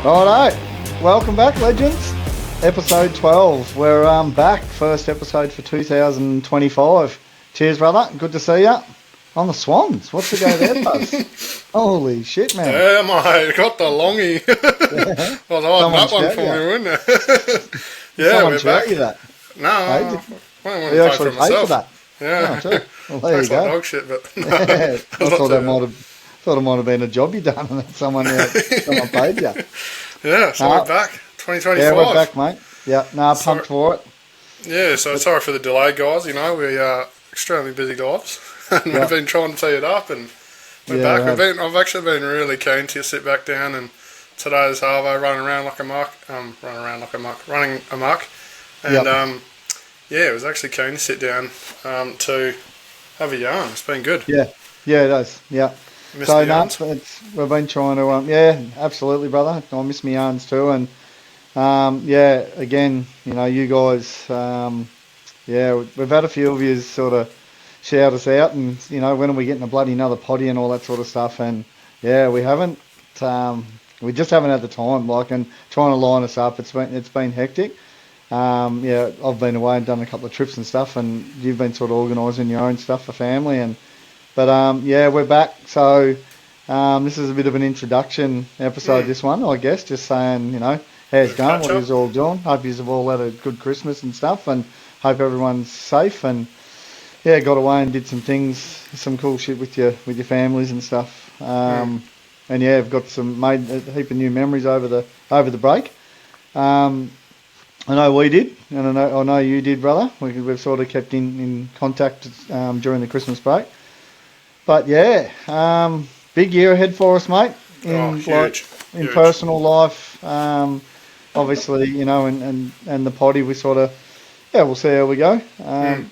Righto, welcome back, legends. Episode 12. We're back. First episode for 2025. Cheers, brother. Good to see ya. On the Swans. What's the go there, Buzz? Holy shit, man. Yeah, mate. Got the longie. Yeah. I was hiding that one for me, wouldn't it? Yeah, Someone we're shout back. you that. No, Hey, I wouldn't you pay actually for paid for myself. that. Yeah. Oh, too. Well, there you Tastes like go. dog shit, but no. Yeah. I Not thought too it might have been a job you done and that someone paid you. Yeah, so we're back. 2025. Yeah, we're back, mate. Yeah, pumped for it. Yeah, so sorry for the delay, guys. You know, we are extremely busy lives. And we've been trying to tee it up, and we're back. I've actually been really keen to sit back down, and today's Harvo running amok. And yeah, it was actually keen to sit down to have a yarn. It's been good. Yeah, it does. Yeah. So we've been trying to yeah, absolutely, brother. I miss my yarns too, and yeah, again, you know, you guys, yeah, we've had a few of you sort of shout us out, and you know, when are we getting a bloody another potty and all that sort of stuff, and yeah, we haven't, we just haven't had the time, like, and trying to line us up, it's been hectic. Yeah, I've been away and done a couple of trips and stuff, and you've been sort of organising your own stuff for family, but yeah, we're back. So this is a bit of an introduction episode. This one, I guess, just saying, you know, how's it going, what you's all doing. Hope you've all had a good Christmas and stuff, and hope everyone's safe. And yeah, got away and did some things, some cool shit with your families and stuff. And yeah, I've got made a heap of new memories over the break. I know we did, and I know you did, brother. We've sort of kept in contact during the Christmas break. But yeah, big year ahead for us, mate. Huge. Personal life, obviously, you know, and the potty. We sort of, yeah, we'll see how we go.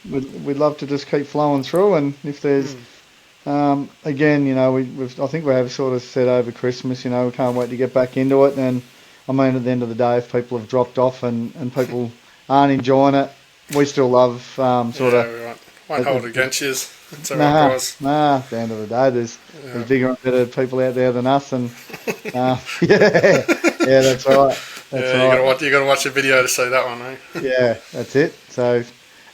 We'd love to just keep flowing through, and if there's, again, you know, I think we have sort of said over Christmas, you know, we can't wait to get back into it. And I mean, at the end of the day, if people have dropped off and people aren't enjoying it, we still love sort of. We won't hold it against you. It's all Nah, right, guys. at the end of the day, there's bigger and better people out there than us, and yeah, that's right. You got to watch the video to see that one, eh? Yeah, that's it. So,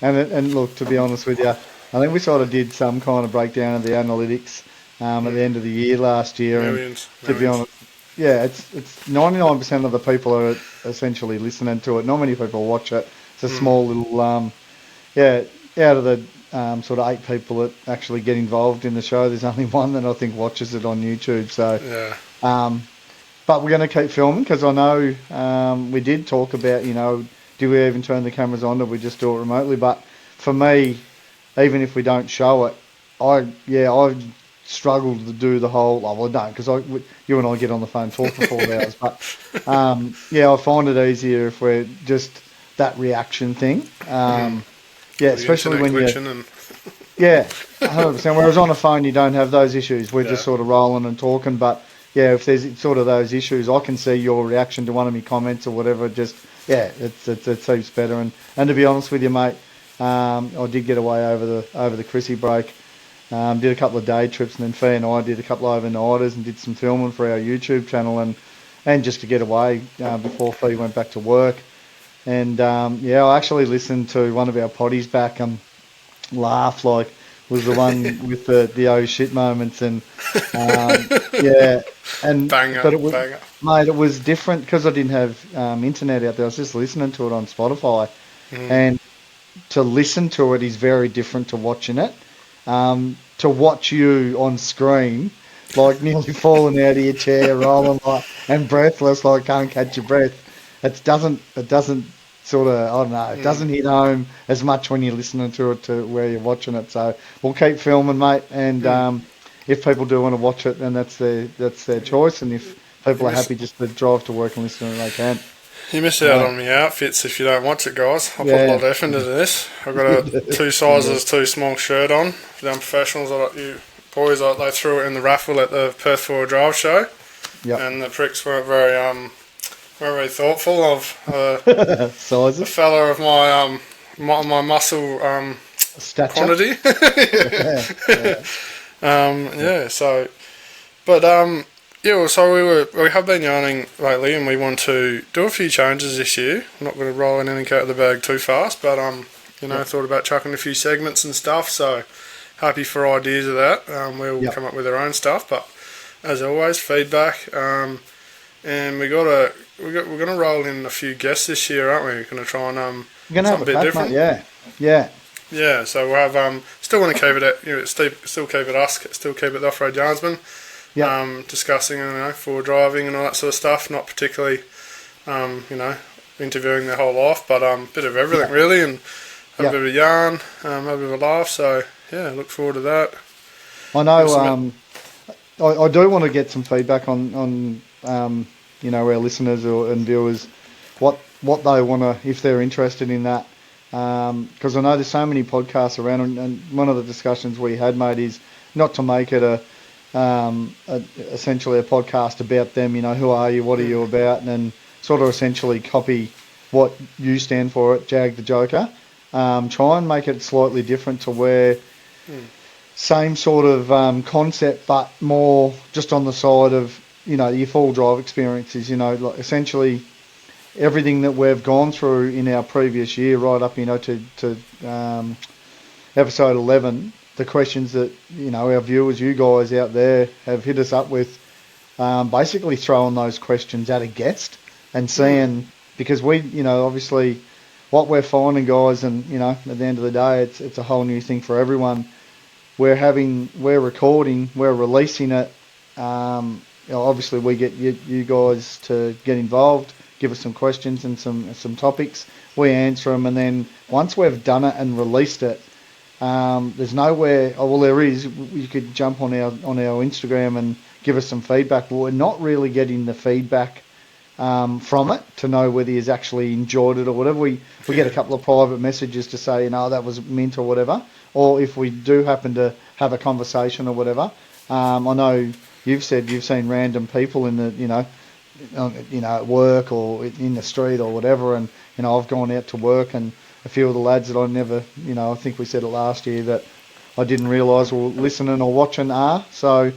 and look, to be honest with you, I think we sort of did some kind of breakdown of the analytics at the end of the year last year, Millions. To be honest, yeah, it's 99% of the people are essentially listening to it. Not many people watch it. It's a small little out of the sort of 8 people that actually get involved in the show, there's only one that I think watches it on YouTube. So, but we're going to keep filming, because I know we did talk about, you know, do we even turn the cameras on, or we just do it remotely? But for me, even if we don't show it, I struggle to do the whole. Well, I don't, because you and I get on the phone talk for 4 hours. But yeah, I find it easier if we're just that reaction thing. Yeah, especially when you're... Yeah, 100%. Whereas on a phone, you don't have those issues. We're just sort of rolling and talking. But, yeah, if there's sort of those issues, I can see your reaction to one of my comments or whatever. Just, yeah, it seems better. And to be honest with you, mate, I did get away over the Chrissy break. Did a couple of day trips, and then Fee and I did a couple of overnighters and did some filming for our YouTube channel, and just to get away before Fee went back to work. And yeah, I actually listened to one of our potties back and laugh, like, was the one with the oh shit moments, and yeah, and banger. Mate, it was different because I didn't have internet out there. I was just listening to it on Spotify, and to listen to it is very different to watching it. To watch you on screen, like nearly falling out of your chair, rolling like and breathless, like can't catch your breath. It doesn't sort of, I don't know, it doesn't hit home as much when you're listening to it to where you're watching it. So we'll keep filming, mate, and if people do want to watch it, then that's their choice, and if people are happy just to drive to work and listen to it, they can. You miss out on my outfits if you don't watch it, guys. I put a lot of effort into this. I've got a 2 sizes too small shirt on for the unprofessionals. You boys, they threw it in the raffle at the Perth 4 Drive show, and the pricks weren't very thoughtful of sizes. A fella of my muscle stature quantity. Yeah. So, but Yeah, well, so we have been yarning lately, and we want to do a few changes this year. I'm not going to roll anything out of the bag too fast, but thought about chucking a few segments and stuff. So happy for ideas of that. We'll come up with our own stuff, but as always, feedback. And we're going to roll in a few guests this year, aren't we? We're going to try and You're gonna have something a bit crack, different. mate. Yeah. Yeah, so we'll have still want to keep it at still keep it us, still keep it the off-road yardsman. Yeah. Discussing for driving and all that sort of stuff. Not particularly, interviewing their whole life, but a bit of everything really, and have a bit of a yarn, have a bit of a laugh. So yeah, look forward to that. I know. I do want to get some feedback on our listeners and viewers, what they want to, if they're interested in that. Because I know there's so many podcasts around, and one of the discussions we had, mate, is not to make it essentially a podcast about them. Who are you, what are you about, and then sort of essentially copy what you stand for at Jag the Joker. Try and make it slightly different to where same sort of concept, but more just on the side of your full drive experiences. Like essentially everything that we've gone through in our previous year, right up, to episode 11, the questions that, our viewers, you guys out there have hit us up with, basically throwing those questions at a guest and seeing, because we, obviously what we're finding, guys, and, at the end of the day, it's a whole new thing for everyone. We're recording, we're releasing it. Obviously we get you guys to get involved, give us some questions and some topics. We answer them, and then once we've done it and released it, there's nowhere. Oh, well, there is. You could jump on our Instagram and give us some feedback. But we're not really getting the feedback from it to know whether he's actually enjoyed it or whatever. We get a couple of private messages to say, that was mint or whatever. Or if we do happen to have a conversation or whatever. I know you've said you've seen random people in the at work or in the street or whatever, and I've gone out to work, and a few of the lads that I never, I think we said it last year, that I didn't realise were listening or watching are. So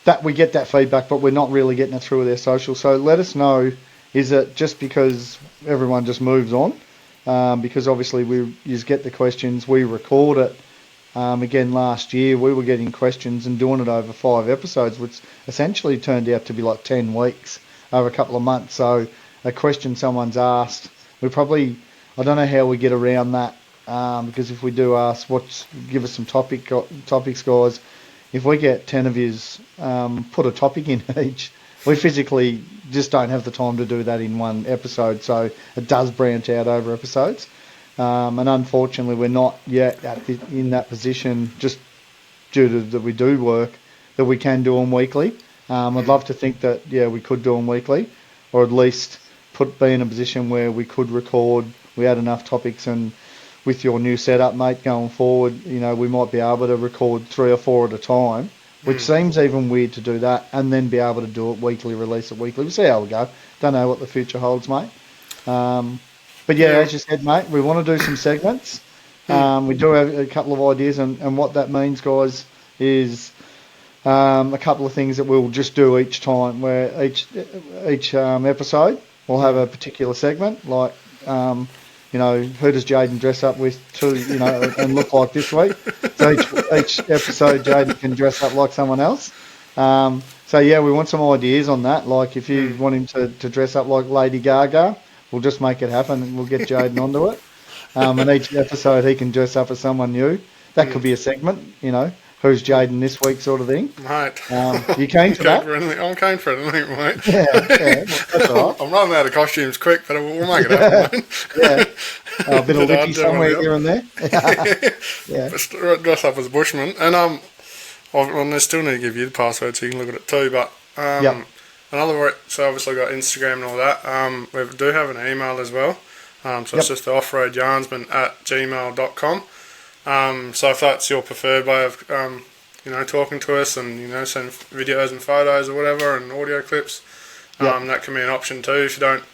that we get that feedback, but we're not really getting it through their social. So let us know, is it just because everyone just moves on? Because obviously we just get the questions, we record it. Again, last year we were getting questions and doing it over 5 episodes, which essentially turned out to be like 10 weeks over a couple of months. So a question someone's asked, I don't know how we get around that, because if we do ask, give us some topics, guys. If we get 10 of yous, put a topic in each, we physically just don't have the time to do that in one episode. So it does branch out over episodes. And unfortunately, we're not yet in that position, just due to that we do work, that we can do them weekly. I'd love to think that, we could do them weekly, or at least be in a position where we could record. We had enough topics, and with your new setup, mate, going forward, we might be able to record 3 or 4 at a time, which seems even weird to do that, and then be able to do it weekly, release it weekly. We'll see how we go. Don't know what the future holds, mate. But as you said, mate, we want to do some segments. We do have a couple of ideas, and what that means, guys, is a couple of things that we'll just do each time, where each episode we'll have a particular segment, like, who does Jaden dress up with and look like this week? So each episode, Jaden can dress up like someone else. We want some ideas on that. Like if you want him to dress up like Lady Gaga, we'll just make it happen and we'll get Jaden onto it. And each episode he can dress up as someone new. That could be a segment, who's Jaden this week sort of thing. Mate. You came for that? I'm keen for anything, mate. Yeah, that's all right. I'm running out of costumes quick, but we'll make it happen, mate. A bit of lippy somewhere here and there. But dress up as a bushman. And I still need to give you the password so you can look at it too, but another way, so obviously we've got Instagram and all that. We do have an email as well. So it's just the offroadyarnsman@gmail.com. So if that's your preferred way of, talking to us and, send videos and photos or whatever and audio clips, that can be an option too if you don't,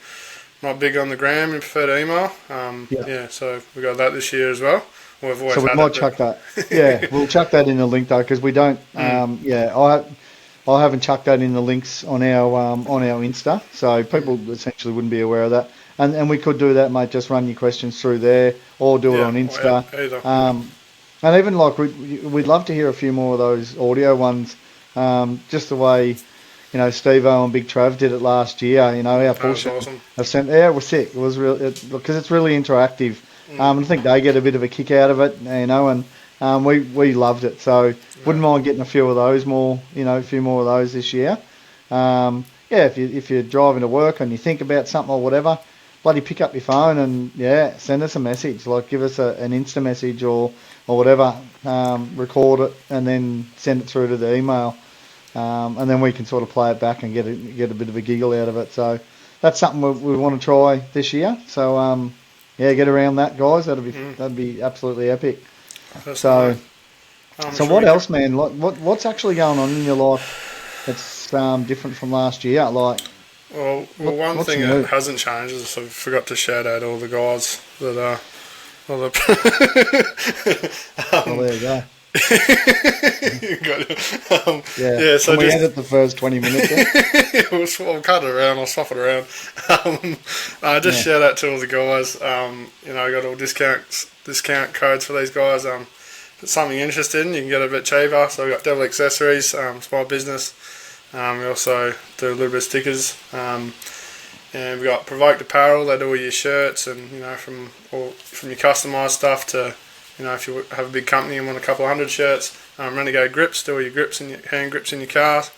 not big on the gram and prefer to email. So we got that this year as well. We've always so we might chuck that. Yeah, we'll chuck that in the link though, because we don't, I I haven't chucked that in the links on our Insta, so people essentially wouldn't be aware of that. And we could do that, mate. Just run your questions through there, or do it on Insta. Either. And even like we'd love to hear a few more of those audio ones. Just the way, Steve-O and Big Trav did it last year. Our push awesome. have sent. Yeah, it was sick. It was because it's really interactive. I think they get a bit of a kick out of it, and we loved it. So wouldn't mind getting a few of those more. A few more of those this year. If you're driving to work and you think about something or whatever, bloody pick up your phone and send us a message. Like give us an Insta message or whatever. Record it and then send it through to the email. And then we can sort of play it back and get a bit of a giggle out of it. So that's something we want to try this year. So get around that, guys. That'd be absolutely epic. So what else, man? Like what's actually going on in your life that's different from last year? Like, one thing that hasn't changed is I forgot to shout out all the guys that are. There you go. So we edit the first 20 minutes. We'll cut it around. I'll swap it around. Shout out to all the guys. I got all discount codes for these guys. If it's something you're interested in, you can get it a bit cheaper. So we got Devil Accessories, small business. We also do a little bit of stickers. And we got Provoked Apparel. They do all your shirts and from your customised stuff to if you have a big company and want a couple of hundred shirts. Renegade Grips, do all your grips and your hand grips in your cars.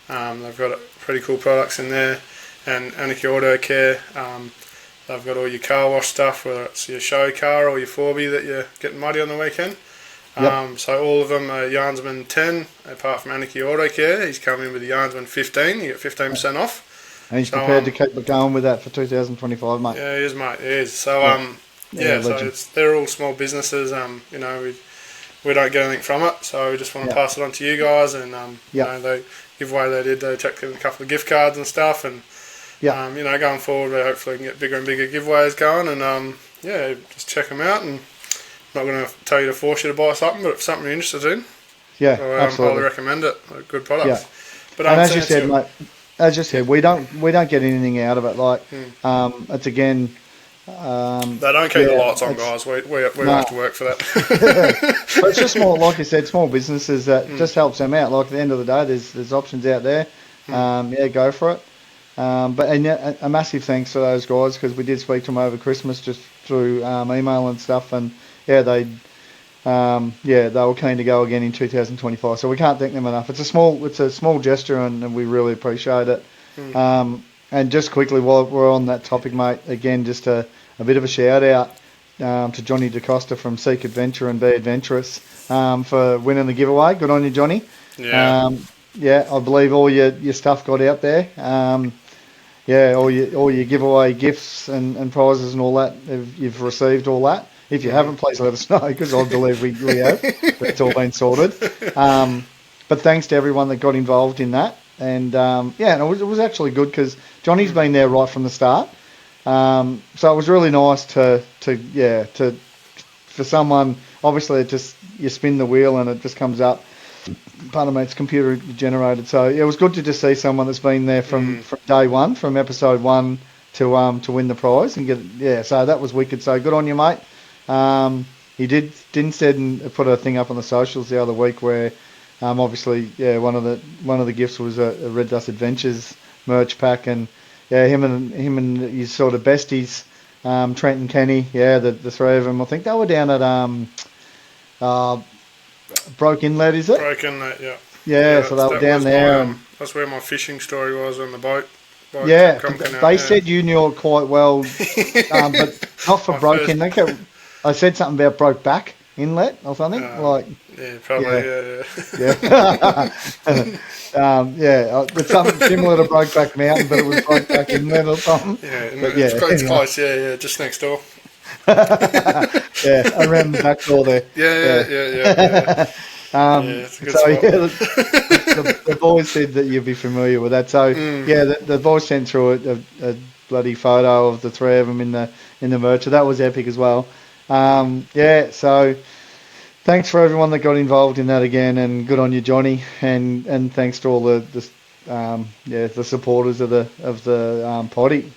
They've got pretty cool products in there. And Anarchy Auto Care. They've got all your car wash stuff, whether it's your show car or your 4B that you're getting muddy on the weekend. Yep. So all of them are Yarnsman 10, apart from Anarchy Auto Care. He's come in with the Yarnsman 15. You get 15% off. And he's prepared to keep it going with that for 2025, mate. Yeah, he is, mate. He is. So, they're all small businesses. We don't get anything from it, so we just want to pass it on to you guys. And they giveaway they did. They took in a couple of gift cards and stuff. And going forward, we hopefully can get bigger and bigger giveaways going. And just check them out. And I'm not going to tell you to force you to buy something, but if something you're interested in, absolutely, highly recommend it. Like, good products. Yeah. But and as you said, mate. As you said, we don't get anything out of it. Like, it's again. They don't keep the lights on, guys. We have to work for that. But it's just more, like you said, small businesses that just helps them out. Like at the end of the day, there's options out there. Go for it. But a massive thanks to those guys because we did speak to them over Christmas just through email and stuff, and they were keen to go again in 2025. So we can't thank them enough. It's a small gesture, and we really appreciate it. And just quickly, while we're on that topic, mate, again, just a bit of a shout out to Johnny DaCosta from Seek Adventure and Be Adventurous for winning the giveaway. Good on you, Johnny. Yeah. I believe all your stuff got out there. All your giveaway gifts and prizes and all that, you've received all that. If you haven't, please let us know because I believe we have. It's all been sorted. But thanks to everyone that got involved in that. And it was actually good because Johnny's been there right from the start. So it was really nice to for someone. Obviously, it just you spin the wheel and it just comes up. Pardon me, it's computer generated. So it was good to just see someone that's been there from day one, from episode 1 to win the prize and get it. Yeah, so that was wicked. So good on you, mate. He didn't put a thing up on the socials the other week where. Obviously, one of the gifts was a Red Dust Adventures merch pack, and him and his sort of besties, Trent and Kenny, the three of them. I think they were down at Broke Inlet, is it? Broke Inlet, yeah. Yeah, so they were down there. That's where my fishing story was on the boat. They said you knew it quite well, but not for Broke Inlet. I said something about Broke Back Inlet or something probably. It's something similar to Brokeback Mountain, but it was Brokeback Inlet or something. It's close. Just next door. Around the back door there. It's a good spot. The boys said that you'd be familiar with that. So the boys sent through a bloody photo of the three of them in the merch. So that was epic as well. thanks for everyone that got involved in that again, and good on you, Johnny, and thanks to all the supporters of the potty,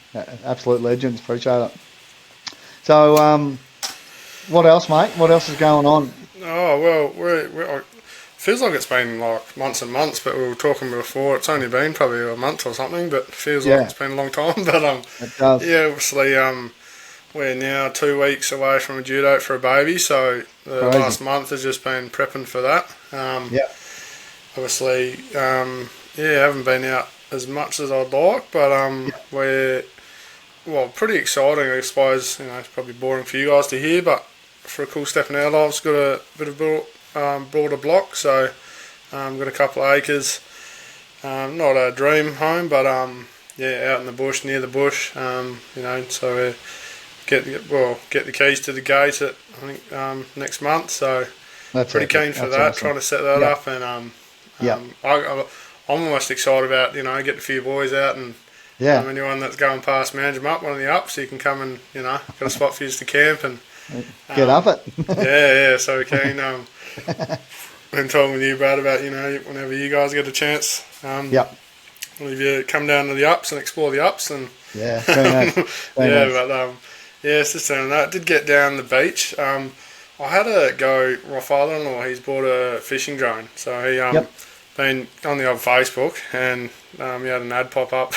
absolute legends. Appreciate it. So what else, mate? What else is going on? Oh well, feels like it's been like months and months, but we were talking before. It's only been probably a month or something, but it feels like Yeah, it's been a long time. But it does. yeah, obviously we're now 2 weeks away from a due date for a baby, so the Crazy. last month has just been prepping for that. Yeah, Obviously, haven't been out as much as I'd like, but yeah, we're pretty exciting. I suppose it's probably boring for you guys to hear, but for a cool step in our lives, got a bit of broader block, so got a couple of acres. Not a dream home, but out in the bush, near the bush. So we get the keys to the gate at I think next month. So that's pretty epic. keen for That's that. awesome. Trying to set that Yeah, up, and yeah, I'm almost excited about getting a few boys out and. yeah. Anyone that's going past Manage 'em up, one of the ups, you can come and got a spot for you to camp and Get up it. yeah. So we can been talking with you, Brad, about whenever you guys get a chance, Yep. if you come down to the ups and explore the ups and Yeah. Very nice. Very yeah, nice. but it's just doing that. Did get down the beach. I had a go. My father-in-law, he's bought a fishing drone, so he Yep. been on the old Facebook and he had an ad pop up.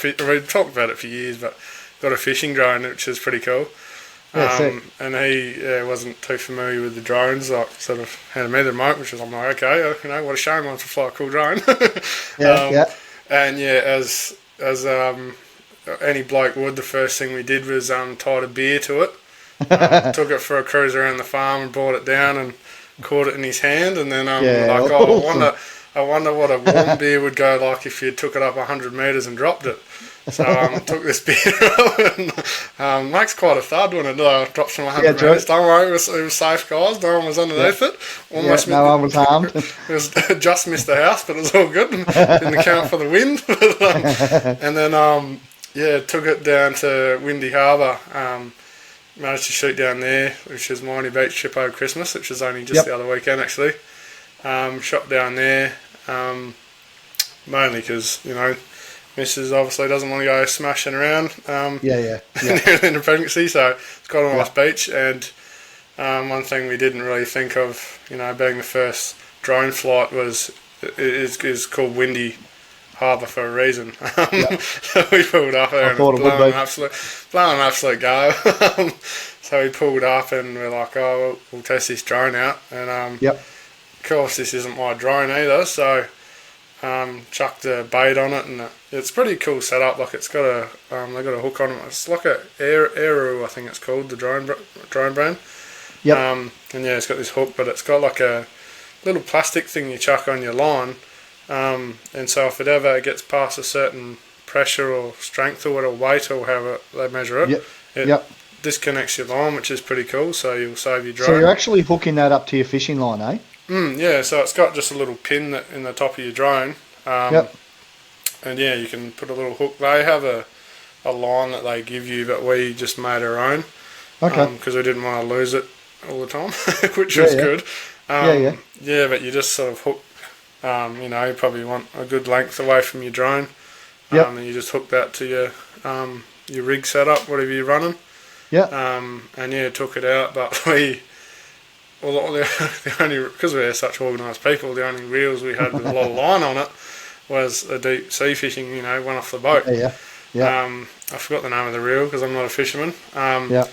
We've talked about it for years, but got a fishing drone, which is pretty cool. Yeah. Sick. And he wasn't too familiar with the drones, like sort of handed me the remote, which was I'm like, okay, what a shame I want to fly a cool drone. Yeah. Yeah. And yeah, as any bloke would, the first thing we did was tied a beer to it, took it for a cruise around the farm and brought it down and caught it in his hand, and then Yeah. like, Awesome. I wonder what a warm beer would go like if you took it up 100 metres and dropped it. So took this beer up and makes quite a thud when it drops from 100 Yeah. metres. True. Don't worry, it was safe, guys. No one was underneath it. Yeah. Almost No one was harmed. it was just missed the house, but it was all good. Didn't account for the wind. And then took it down to Windy Harbour. Managed to shoot down there, which is Miney Beach trip over Christmas, which was only just Yep. the other weekend actually. Shot down there, mainly because Mrs. obviously doesn't want to go smashing around Yeah. Yeah. in a pregnancy, so it's got a nice Yeah. beach. And one thing we didn't really think of, being the first drone flight, was it is called Windy Harbour for a reason. Yeah. So we pulled up there I and thought it it was would be. blowing an absolute go. So we pulled up and we're like, oh, we'll test this drone out. And Yep. of course, this isn't my drone either, so chucked a bait on it, and it's pretty cool setup. Like it's got they got a hook on it. It's like a Aero, I think it's called, the drone brand. Yep. And yeah, it's got this hook, but it's got like a little plastic thing you chuck on your line, and so if it ever gets past a certain pressure or strength or whatever, weight or however they measure it, Yep. it Yep. disconnects your line, which is pretty cool. So you'll save your drone. So you're actually hooking that up to your fishing line, eh? Yeah, so it's got just a little pin in the top of your drone. Yep. And yeah, you can put a little hook. They have a line that they give you, but we just made our own. Okay. Because we didn't want to lose it all the time, which Yeah, was yeah. good. Yeah. Yeah, but you just sort of hook, you probably want a good length away from your drone. Yep. And you just hook that to your rig setup, whatever you're running. Yeah. And yeah, took it out, but the only, because we're such organised people, the only reels we had with a lot of line on it was a deep sea fishing, one off the boat. Yeah. Yeah. I forgot the name of the reel because I'm not a fisherman. Yeah.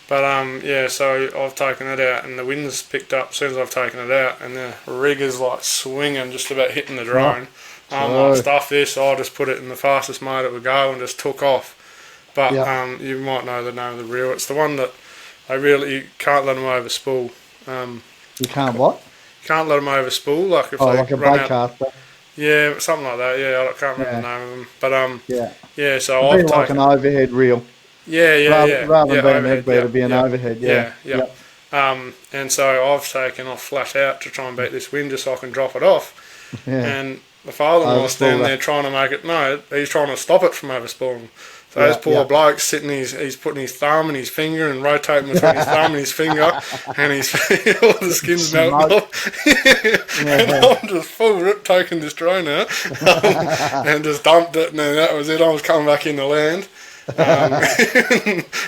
But so I've taken it out and the wind's picked up as soon as I've taken it out, and the rig is like swinging, just about hitting the drone. I'm like, stuff this, I just put it in the fastest mode it would go and just took off. But you might know the name of the reel. It's the one that you can't let them over spool. You can't what? Can't let them over spool, like if they Like a run bait out. caster. Yeah, something like that. Yeah, I can't remember the name of them. But Yeah. yeah. So It'd I've be like taken. an overhead reel. Yeah. Rather than being overhead, an headbeat, it'd be an overhead. Yeah. Yeah. And so I've taken off flat out to try and beat this wind just so I can drop it off. Yeah. And the father-in-law's Overspool standing that. there trying to make it. No, he's trying to stop it from overspooling. So this poor bloke sitting, he's putting his thumb and his finger and rotating between his thumb and his finger, and he's all the skin's melting off. And I'm just full rip taking this drone out and just dumped it, and then that was it. I was coming back in the land.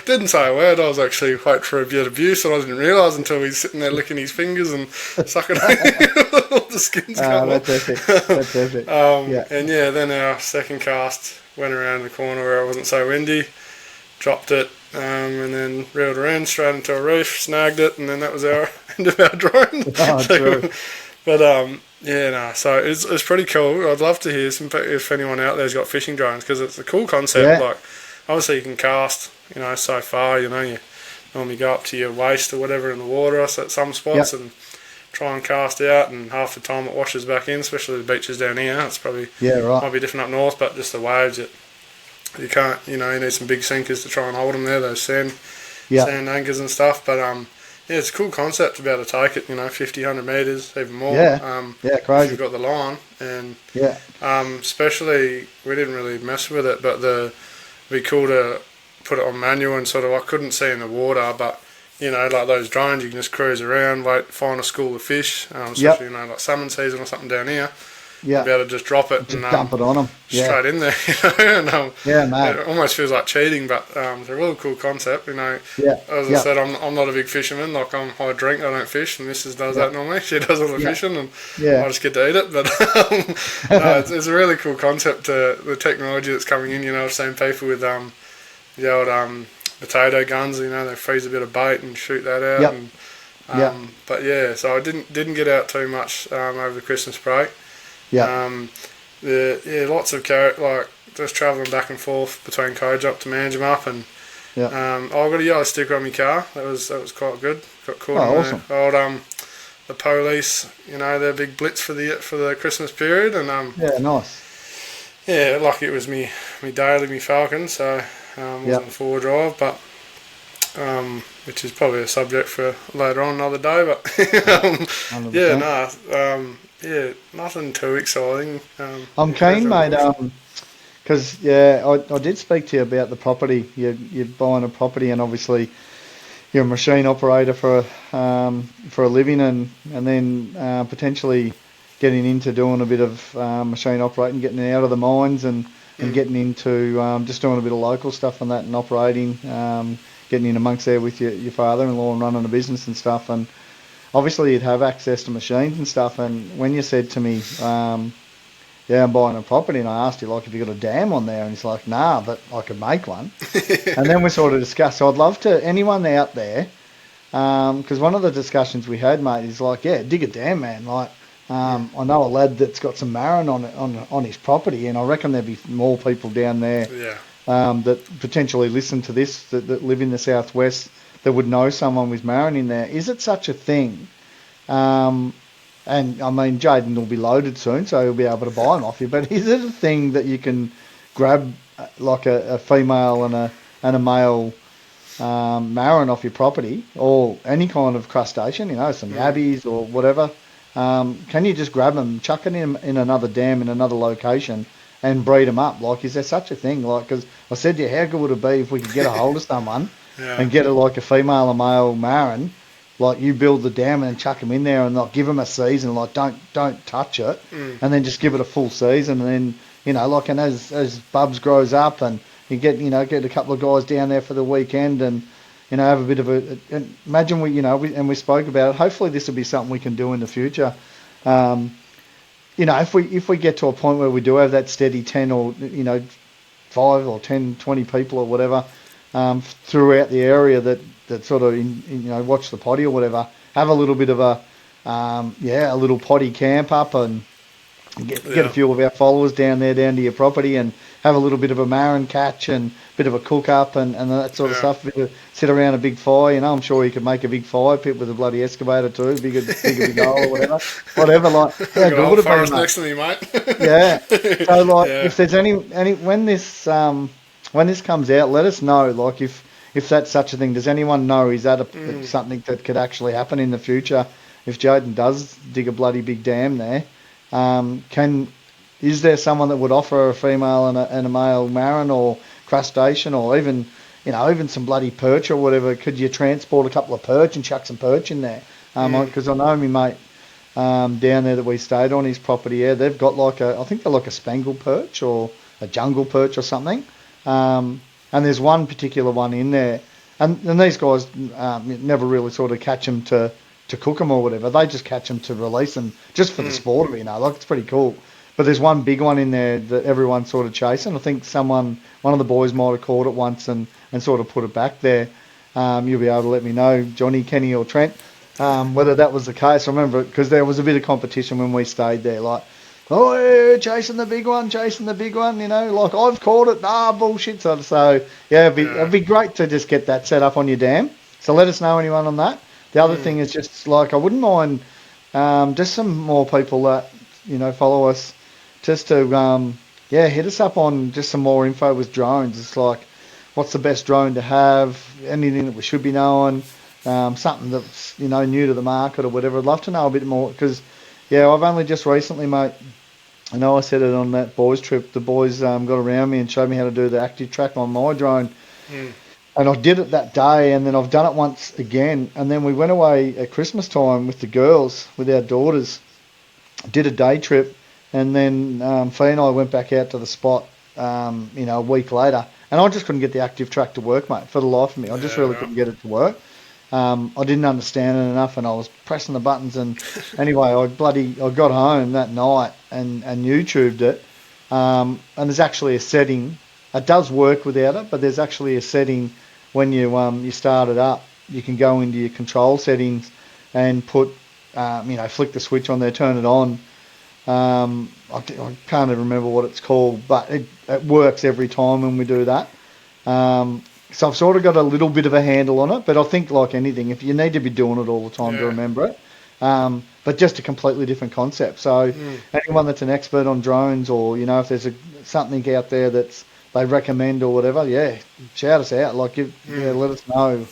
Didn't say a word. I was actually waiting for a bit of abuse, and I didn't realise until he's sitting there licking his fingers and sucking all the skin's coming off. That's epic. That's epic. And yeah, then our second cast went around the corner where it wasn't so windy, dropped it, and then reeled her in straight into a reef, snagged it, and then that was our end of our drone. True. But so it's pretty cool. I'd love to hear if anyone out there's got fishing drones, because it's a cool concept. Yeah. Like, obviously you can cast, so far, you normally go up to your waist or whatever in the water at some spots and try and cast out, and half the time it washes back in, especially the beaches down here. It's probably might be different up north, but just the waves, you can't, you need some big sinkers to try and hold them there, those sand anchors and stuff. But it's a cool concept to be able to take it, 50, 100 metres, even more. Crazy. If you've got the line, and especially we didn't really mess with it, but it'd be cool to put it on manual and sort of, I couldn't see in the water, but like those drones, you can just cruise around, find a school of fish, especially like salmon season or something down here. Yeah, be able to just drop it and dump it on them straight in there. And, mate. It almost feels like cheating, but it's a really cool concept. As I said, I'm not a big fisherman. Like I drink, I don't fish, and Mrs. does that normally. She does all the fishing, and I just get to eat it. But it's a really cool concept. The technology that's coming in. I've seen people with the old potato guns. They freeze a bit of bait and shoot that out. But so I didn't get out too much over the Christmas break. Lots of just travelling back and forth between Kojup to Manjimup, and I got a yellow sticker on my car. That was quite good. Got caught awesome. The police, their big blitz for the Christmas period, and nice. Lucky it was me daily, me Falcon, so wasn't 4-wheel drive, but which is probably a subject for later on another day. But nothing too exciting. I'm keen, mate, because I did speak to you about the property. You're buying a property, and obviously you're a machine operator for a living, and then potentially getting into doing a bit of machine operating, getting out of the mines, and getting into just doing a bit of local stuff and that, and operating, getting in amongst there with your father-in-law and running a business and stuff. And obviously you'd have access to machines and stuff. And when you said to me, I'm buying a property, and I asked you, have you got a dam on there? And he's like, nah, but I could make one. And then we sort of discussed. So I'd love to, anyone out there, because one of the discussions we had, mate, is dig a dam, man. I know a lad that's got some marron on his property, and I reckon there'd be more people down there that potentially listen to this, that live in the southwest, that would know someone with marron in there. Is it such a thing? And I mean, Jaden will be loaded soon, so he'll be able to buy them off you. But is it a thing that you can grab a female and a male marron off your property, or any kind of crustacean, some yabbies or whatever? Can you just grab them, chuck it in another dam in another location, and breed them up? Is there such a thing? Because I said to you, how good would it be if we could get a hold of someone and get a female and male marron? You build the dam and chuck them in there, and give them a season. Don't touch it, and then just give it a full season. And then and as Bubs grows up, and you get a couple of guys down there for the weekend, and have a bit of imagine we spoke about it. Hopefully this will be something we can do in the future. If we get to a point where we do have that steady 10 or 5 or 10, 20 people or whatever throughout the area that sort of watch the potty or whatever, have a little bit of a little potty camp up, and get a few of our followers down to your property, and have a little bit of a marron catch and a bit of a cook up and that sort of stuff. Sit around a big fire, I'm sure you could make a big fire pit with a bloody excavator too, big hole or whatever. How good would it be, mate? Next to me, mate. So if there's any when this comes out, let us know. If that's such a thing, does anyone know? Is that something that could actually happen in the future if Jaden does dig a bloody big dam there? Is there someone that would offer a female and a male marron, or crustacean or even, even some bloody perch or whatever. Could you transport a couple of perch and chuck some perch in there? Because I know me mate down there that we stayed on his property, they've got I think they're like a spangled perch or a jungle perch or something. And there's one particular one in there. And these guys never really sort of catch them to cook them or whatever. They just catch them to release them just for the sport of it, it's pretty cool. But there's one big one in there that everyone's sort of chasing. I think one of the boys might have caught it once and sort of put it back there. You'll be able to let me know, Johnny, Kenny or Trent, whether that was the case. I remember because there was a bit of competition when we stayed there, like, oh, yeah, chasing the big one, like I've caught it. Bullshit. So yeah, it'd be great to just get that set up on your dam. So let us know, anyone, on that. The other thing is just like I wouldn't mind just some more people that follow us, just to hit us up on just some more info with drones. It's like, what's the best drone to have? Anything that we should be knowing? Something that's new to the market or whatever. I'd love to know a bit more because I've only just recently, mate. I know I said it on that boys trip. The boys got around me and showed me how to do the active track on my drone. And I did it that day, and then I've done it once again. And then we went away at Christmas time with the girls, with our daughters, did a day trip, and then Fee and I went back out to the spot, a week later. And I just couldn't get the active track to work, mate, for the life of me. I just really couldn't get it to work. I didn't understand it enough, and I was pressing the buttons. And anyway, I got home that night and YouTubed it. And there's actually a setting. It does work without it, but there's actually a setting when you start it up. You can go into your control settings and put, flick the switch on there, turn it on. I can't even remember what it's called, but it works every time when we do that. So I've sort of got a little bit of a handle on it, but I think like anything, if you need to be doing it all the time to remember it. But just a completely different concept. So anyone that's an expert on drones, or if there's something out there that's they recommend or whatever, shout us out. Like, let us know,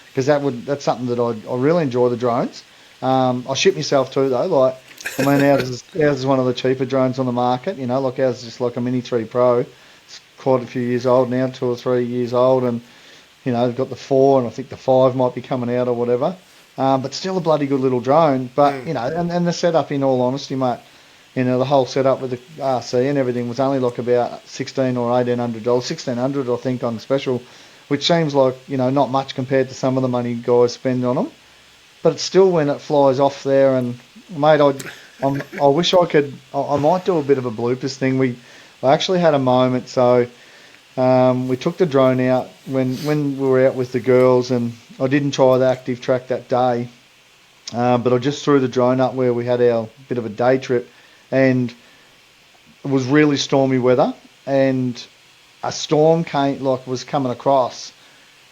because that's something that I really enjoy, the drones. I ship myself too though. Like, I mean, ours is one of the cheaper drones on the market. Like ours is just like a Mini 3 Pro. It's quite a few years old now, 2 or 3 years old, and they've got the 4, and I think the 5 might be coming out or whatever. But still a bloody good little drone. But and the setup, in all honesty, mate, the whole setup with the RC and everything was only like about $1,600 or $1,800, $1,600 I think on special, which seems like not much compared to some of the money guys spend on them. But it's still, when it flies off there, and mate, I wish I could. I might do a bit of a bloopers thing. I actually had a moment. So we took the drone out when we were out with the girls, and I didn't try the active track that day, but I just threw the drone up where we had our bit of a day trip, and it was really stormy weather, and a storm was coming across,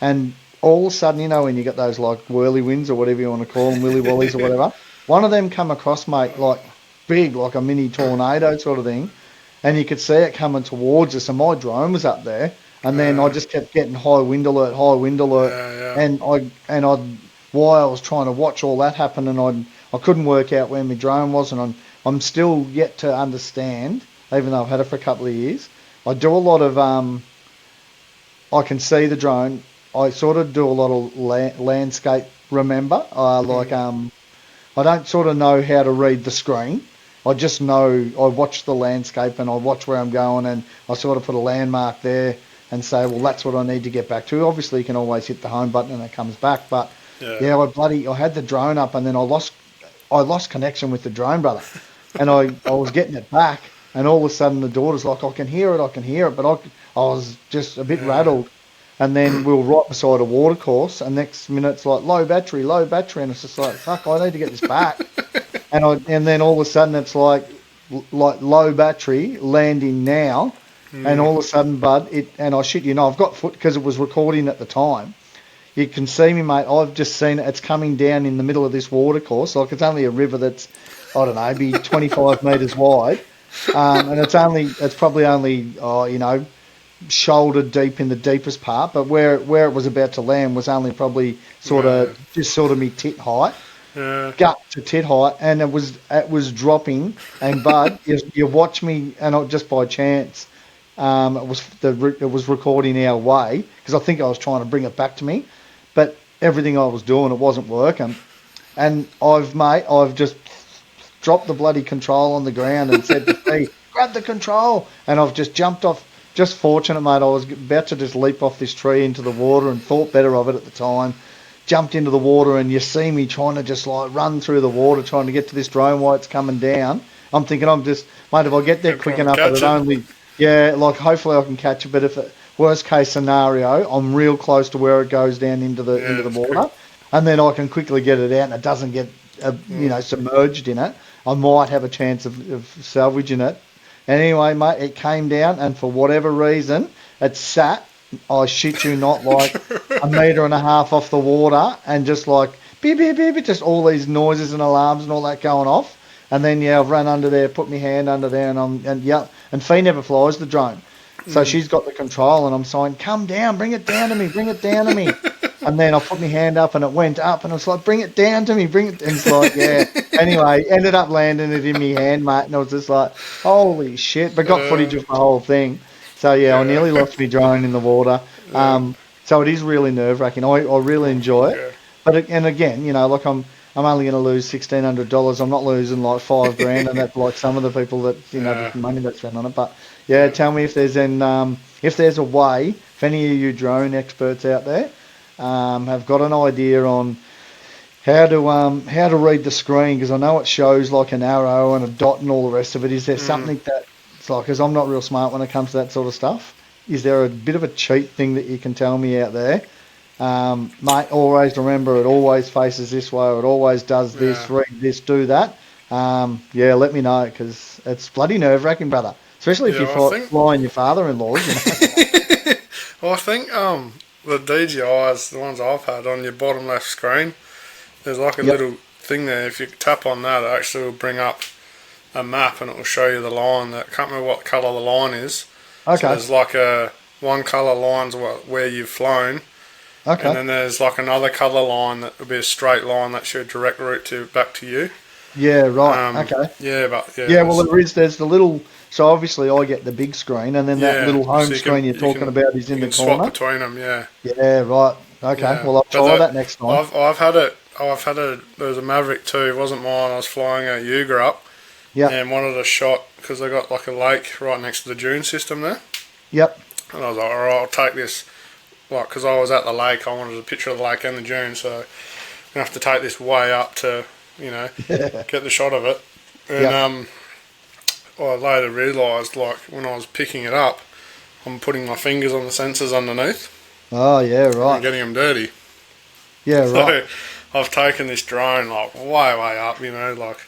and all of a sudden, when you get those like whirly winds or whatever you want to call them, willy wallies or whatever, one of them come across, mate, like big, like a mini tornado sort of thing, and you could see it coming towards us, and my drone was up there, and then I just kept getting high wind alert, and while I was trying to watch all that happen, and I couldn't work out where my drone was, and I'm still yet to understand, even though I've had it for a couple of years. I do a lot of I can see the drone. I sort of do a lot of landscape remember. I don't sort of know how to read the screen. I just know I watch the landscape and I watch where I'm going, and I sort of put a landmark there and say, well, that's what I need to get back to. Obviously, you can always hit the home button and it comes back. But I had the drone up, and then I lost connection with the drone, brother. And I was getting it back, and all of a sudden the daughter's like, I can hear it, but I was just a bit rattled. And then we were right beside a water course, and next minute it's like low battery, and it's just like, fuck, I need to get this back. And then all of a sudden it's like low battery, landing now, and all of a sudden, bud, and I shit you not, I've got foot, because it was recording at the time. You can see me, mate. I've just seen it. It's coming down in the middle of this water course. Like, it's only a river that's, I don't know, be 25 metres wide, and it's probably only shoulder deep in the deepest part, but where it was about to land was only probably sort of me tit height, gut to tit height, and it was dropping. And bud, you watch me, and just by chance, it was recording our way because I think I was trying to bring it back to me, but everything I was doing, it wasn't working. And I've just dropped the bloody control on the ground and said to Fee, grab the control. And I've just jumped off. Just fortunate, mate. I was about to just leap off this tree into the water and thought better of it at the time. Jumped into the water, and you see me trying to just like run through the water, trying to get to this drone while it's coming down. I'm thinking, mate, if I get there quick enough, hopefully I can catch it. But if worst case scenario, I'm real close to where it goes down into the water, and then I can quickly get it out, and it doesn't get submerged in it. I might have a chance of salvaging it. Anyway, mate, it came down, and for whatever reason, it sat, I shit you not, like a metre and a half off the water, and just like, beep, beep, beep, just all these noises and alarms and all that going off. And then, I've run under there, put my hand under there, and Fee never flies the drone. So she's got the control, and I'm saying, come down, bring it down to me, bring it down to me. And then I put my hand up, and it went up, and I was like, bring it down to me, bring it. And it's like, yeah. Anyway, ended up landing it in my hand, mate, and I was just like, holy shit. But got footage of the whole thing. So, I nearly lost my drone in the water. So it is really nerve-wracking. I really enjoy it. But, again, like I'm only going to lose $1,600. I'm not losing like $5,000, and that's like some of the people that, the money that's spent on it. But, tell me if there's a way, if any of you drone experts out there have got an idea on how to read the screen, because I know it shows like an arrow and a dot and all the rest of it. Is there something that it's like, because I'm not real smart when it comes to that sort of stuff, is there a bit of a cheat thing that you can tell me out there? Mate, always remember, it always faces this way, or it always does this, read this, do that. Let me know, because it's bloody nerve-wracking, brother. Especially if you're flying your father-in-laws. Well, I think the DJIs, the ones I've had on your bottom left screen, there's like a little thing there. If you tap on that, it actually will bring up a map, and it will show you the line. I can't remember what colour the line is. Okay. So there's like one colour line's where you've flown. Okay. And then there's like another colour line that will be a straight line that's your direct route back to you. Yeah, right. Okay. There's the little. So obviously I get the big screen, and then that little home screen you're talking about is in the corner. Swap between them. Yeah, right. Okay. Yeah. Well, I'll try that next time. I've had it. There was a Maverick 2. It wasn't mine. I was flying a Uber up. Yeah. And wanted a shot because they got like a lake right next to the dune system there. Yep. And I was like, all right, I'll take this. Like, because I was at the lake, I wanted a picture of the lake and the dune, so I'm going to have to take this way up to, get the shot of it. And I later realised, like, when I was picking it up, I'm putting my fingers on the sensors underneath. Oh, yeah, right. And getting them dirty. Yeah, right. So I've taken this drone, like, way up, like,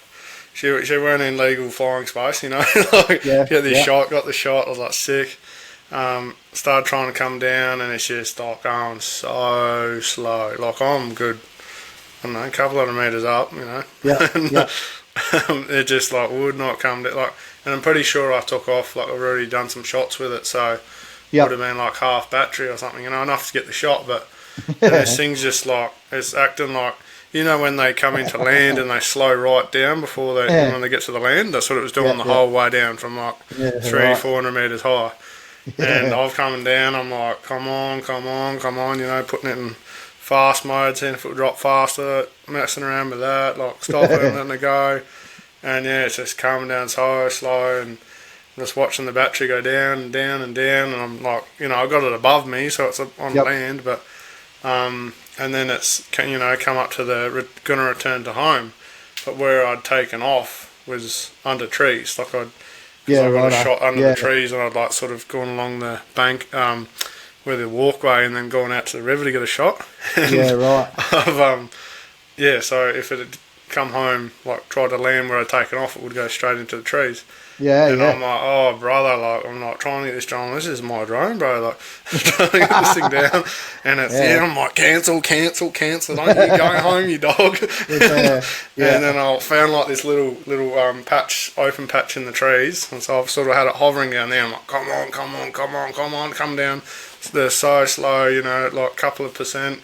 she weren't in legal flying space, like, got the shot, I was like, sick. Started trying to come down, and it's just like going so slow. Like, I'm good, I don't know, a couple hundred metres up, it just like would not come down. Like, and I'm pretty sure I took off. Like, I've already done some shots with it, so it would have been like half battery or something, enough to get the shot. But this thing's just like, it's acting like, when they come into land and they slow right down before when they get to the land. That's what it was doing the whole way down from like 400 metres high. And I've coming down, I'm like, come on, putting it in fast mode, seeing if it would drop faster, messing around with that, like stopping and letting it go. And it's just coming down so slow, and just watching the battery go down and down and down, and I'm like, I got it above me, so it's on land, but and then it's come up to gonna return to home, but where I'd taken off was under trees. Like, I got a shot under the trees, and I'd like sort of gone along the bank where the walkway, and then gone out to the river to get a shot. And so if it had come home, like tried to land where I'd taken off, it would go straight into the trees. I'm like, oh brother, like, I'm like trying to get this drone. This is my drone, bro. Like, trying to get this thing down, and it's I'm like, cancel. Don't you go home, you dog. And then I found like this little open patch in the trees, and so I've sort of had it hovering down there. I'm like, come on, come down. They're so slow, like a couple of percent.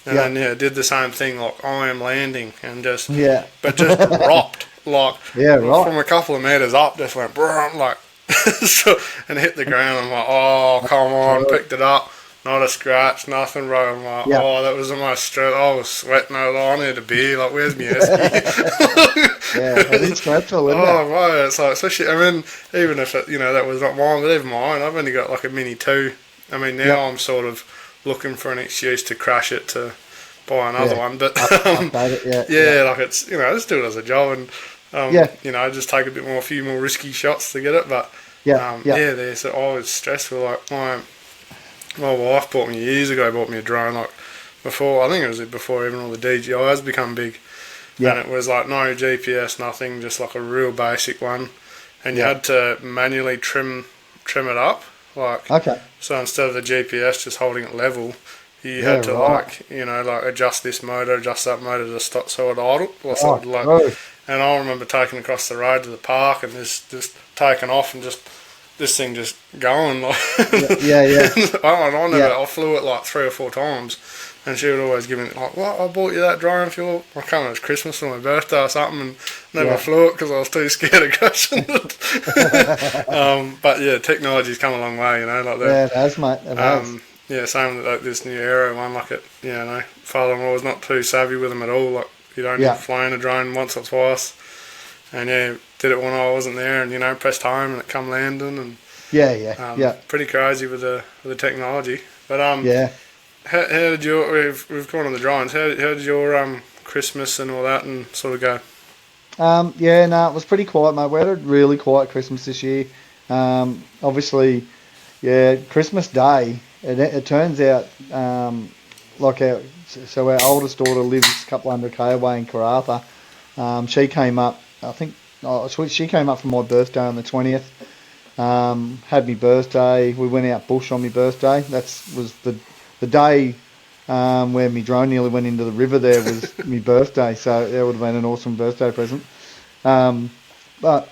And then did the same thing, like I am landing, and just but just dropped, like from a couple of meters up, just went like so, and hit the ground. I'm like, oh, come on, picked it up. Not a scratch, nothing, bro. I'm like, oh, that was the most stress. I was sweating. I was like, I need a beer. Like, where's my esky? Yeah, it is stressful, isn't Oh, right. It's like, especially, I mean, even if it, that was not mine, but even mine, I've only got like a Mini 2. I mean, now I'm sort of looking for an excuse to crash it to buy another one. But, like it's, I just do it as a job and, I just take a few more risky shots to get it. But, so I was stressful. Like, my wife bought me years ago, bought me a drone, like, I think it was before even all the DJIs become big. And it was like no GPS, nothing, just like a real basic one. And you had to manually trim it up. Like, so instead of the GPS just holding it level, you had to adjust this motor, adjust that motor to stop so it idle. And I remember taking across the road to the park and just taking off and this thing just going like. I flew it like 3 or 4 times, and she would always give me like, "What? I bought you that drone fuel. I can't remember, it was Christmas or my birthday or something," and never flew it because I was too scared of crashing it. But yeah, technology's come a long way, like that. Yeah, it has, mate. It has. Yeah, same with like this new Aero one. Like father-in-law was not too savvy with them at all. Like he'd only flown a drone once or twice, and did it when I wasn't there, and pressed home and it come landing, and pretty crazy with the technology. But how did we've gone on the drones. How did your Christmas and all that and sort of go? It was pretty quiet, mate. We had a really quiet Christmas this year. Obviously, Christmas Day. It turns out our oldest daughter lives a couple 100k away in Karratha. She came up, I think. She came up for my birthday on the 20th. Had my birthday. We went out bush on my birthday. That was the day where my drone nearly went into the river. There was my birthday, so that would have been an awesome birthday present. But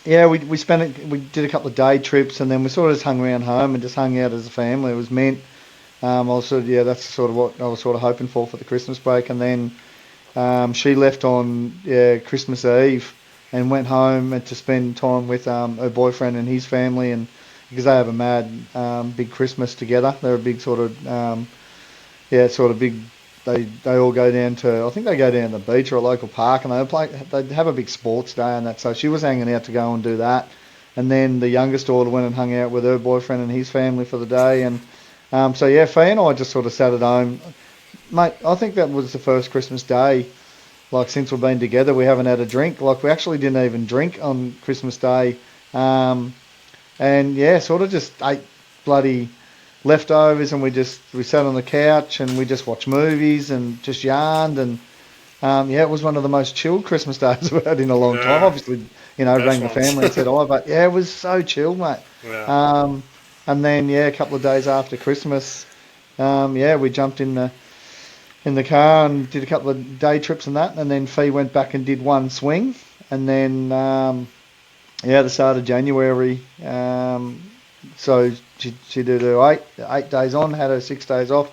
yeah, we spent it. We did a couple of day trips, and then we sort of just hung around home and just hung out as a family. It was meant. That's sort of what I was sort of hoping for the Christmas break, and then she left on Christmas Eve and went home and to spend time with her boyfriend and his family, and because they have a mad big Christmas together. They're a big sort of big. They all go down to, I think they go down to the beach or a local park, and they have a big sports day and that. So she was hanging out to go and do that, and then the youngest daughter went and hung out with her boyfriend and his family for the day, and Fee and I just sort of sat at home, mate. I think that was the first Christmas Day. Like, since we've been together, we haven't had a drink. Like, we actually didn't even drink on Christmas Day. Sort of just ate bloody leftovers, and we sat on the couch and we just watched movies and just yarned. And, it was one of the most chilled Christmas days I've had in a long time. Obviously, rang the family and said hi, but it was so chilled, mate. Yeah. And then, a couple of days after Christmas, we jumped in the car and did a couple of day trips and that, and then Fee went back and did one swing, and then the start of January, so she did her 8 days on, had her 6 days off,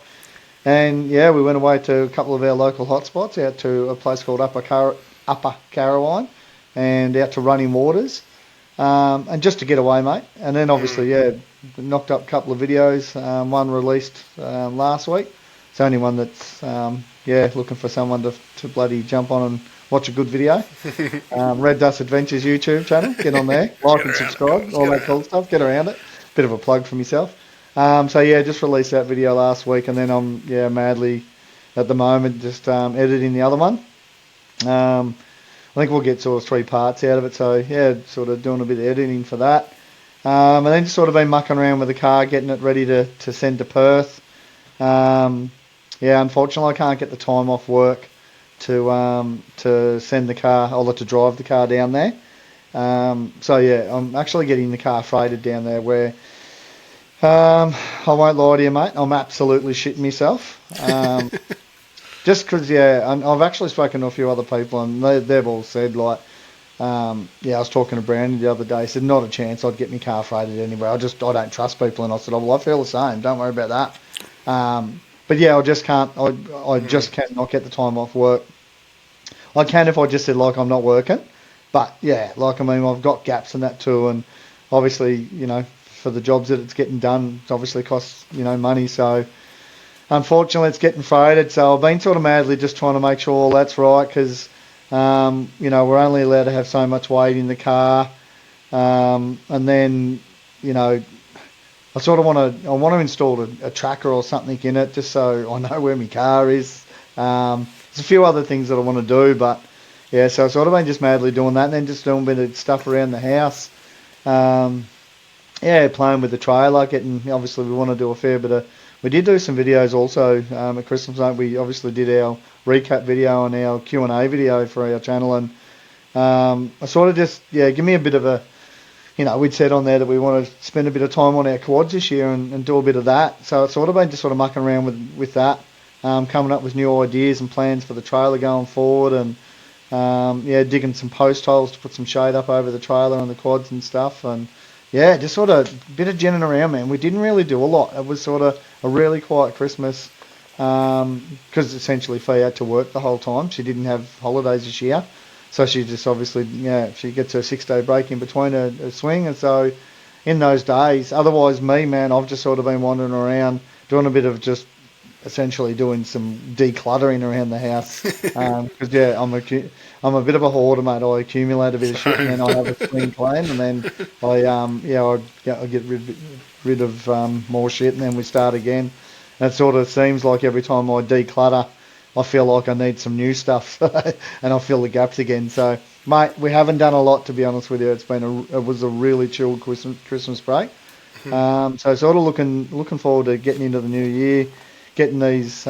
and we went away to a couple of our local hotspots, out to a place called Upper Carrawine, and out to Running Waters, and just to get away, mate. And then obviously knocked up a couple of videos, one released last week. It's the only one that's looking for someone to bloody jump on and watch a good video. Red Dust Adventures YouTube channel. Get on there, like and subscribe, all that cool stuff. Get around it. Bit of a plug for myself. Just released that video last week, and then I'm madly at the moment just editing the other one. I think we'll get sort of 3 parts out of it. So sort of doing a bit of editing for that. And then just sort of been mucking around with the car, getting it ready to send to Perth. Unfortunately, I can't get the time off work to send the car, or to drive the car down there. I'm actually getting the car freighted down there where, I won't lie to you, mate, I'm absolutely shitting myself. Just because, I've actually spoken to a few other people, and they've all said, like, I was talking to Brandon the other day. He said, not a chance I'd get my car freighted anywhere. I don't trust people. And I said, I feel the same. Don't worry about that. I just can't. I just cannot get the time off work. I can if I just said, like, I'm not working. But, I've got gaps in that too. And obviously, for the jobs that it's getting done, it obviously costs, money. So unfortunately, it's getting freighted. So I've been sort of madly just trying to make sure all that's right because, we're only allowed to have so much weight in the car. And then, I sort of want to install a tracker or something in it just so I know where my car is. There's a few other things that I want to do, but yeah, so I've sort of been just madly doing that and then just doing a bit of stuff around the house. Playing with the trailer, obviously we want to do a fair bit of, we did do some videos also at Christmas night. We obviously did our recap video and our Q&A video for our channel, and I sort of just, give me a bit of a, we'd said on there that we want to spend a bit of time on our quads this year and do a bit of that. So it's sort of been just sort of mucking around with that, coming up with new ideas and plans for the trailer going forward, and digging some post holes to put some shade up over the trailer and the quads and stuff. And just sort of a bit of ginning around, man. We didn't really do a lot. It was sort of a really quiet Christmas because essentially Fee had to work the whole time. She didn't have holidays this year. So she just obviously, she gets her 6-day break in between her swing. And so in those days, otherwise me, man, I've just sort of been wandering around doing a bit of just essentially doing some decluttering around the house. Because, I'm a bit of a hoarder, mate. I accumulate a bit of shit and then I have a swing clean and then I get rid of more shit and then we start again. And it sort of seems like every time I declutter, I feel like I need some new stuff and I'll fill the gaps again. So, mate, we haven't done a lot, to be honest with you. It was a really chilled Christmas break. So sort of looking forward to getting into the new year, getting this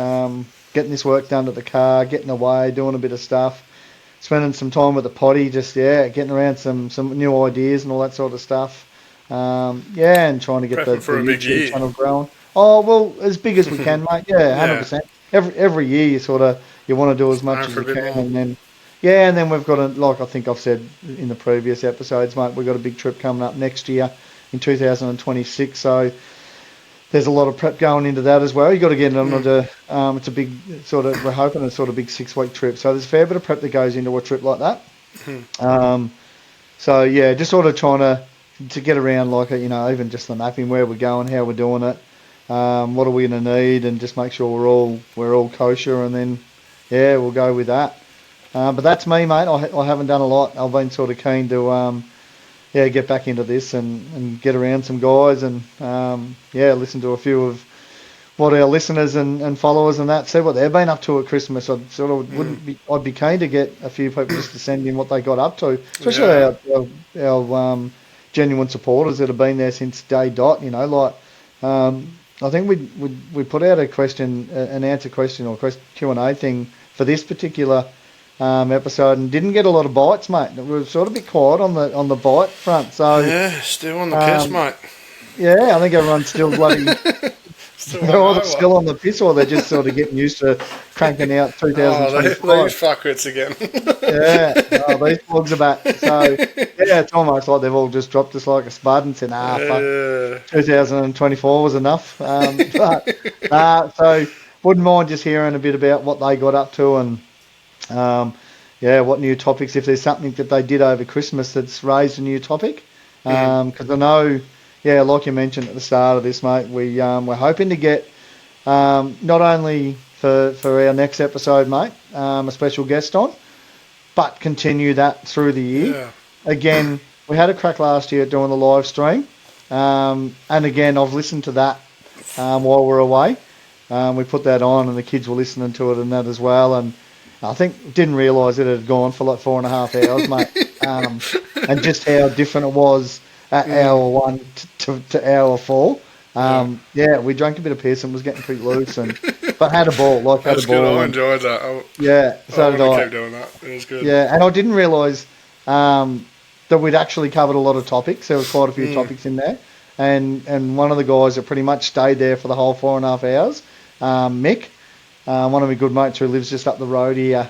work done at the car, getting away, doing a bit of stuff, spending some time with the potty, just, getting around some new ideas and all that sort of stuff. And trying to get the YouTube channel growing. Oh, well, as big as we can, mate. Yeah, 100%. Every year you want to do as much as you can, and then we've got like I think I've said in the previous episodes, mate, we've got a big trip coming up next year in 2026, so there's a lot of prep going into that as well. You got to get into it's a big we're hoping it's sort of big 6-week trip, so there's a fair bit of prep that goes into a trip like that. Just sort of trying to get around, like, even just the mapping, where we're going, how we're doing it. What are we going to need, and just make sure we're all kosher, and then we'll go with that. But that's me, mate. I haven't done a lot. I've been sort of keen to get back into this and get around some guys and listen to a few of what our listeners and followers and that see what they've been up to at Christmas. I'd be keen to get a few people just to send in what they got up to, especially our genuine supporters that have been there since day dot. I think we put out a question, an answer question or Q&A thing for this particular episode and didn't get a lot of bites, mate. We were sort of a bit quiet on the bite front. So still on the piss, mate. Yeah, I think everyone's still bloody. They're either still on the piss or they're just sort of getting used to cranking out 2025. These fuckwits again. These blogs are back. So, it's almost like they've all just dropped us like a spud and said, fuck, 2024 was enough. So wouldn't mind just hearing a bit about what they got up to and, what new topics, if there's something that they did over Christmas that's raised a new topic. Because I know... like you mentioned at the start of this, mate, we're hoping to get, not only for our next episode, mate, a special guest on, but continue that through the year. Yeah. Again, we had a crack last year at doing the live stream, and again, I've listened to that while we're away. We put that on and the kids were listening to it and that as well, and I think didn't realise it had gone for like 4.5 hours, mate, and just how different it was at hour 1 to hour 4. We drank a bit of piss and was getting pretty loose, but had a ball. That's good. I enjoyed that. So did I. Keep doing that. It was good. Yeah, and I didn't realise that we'd actually covered a lot of topics. There was quite a few topics in there, and one of the guys that pretty much stayed there for the whole 4.5 hours, Mick, one of my good mates who lives just up the road here.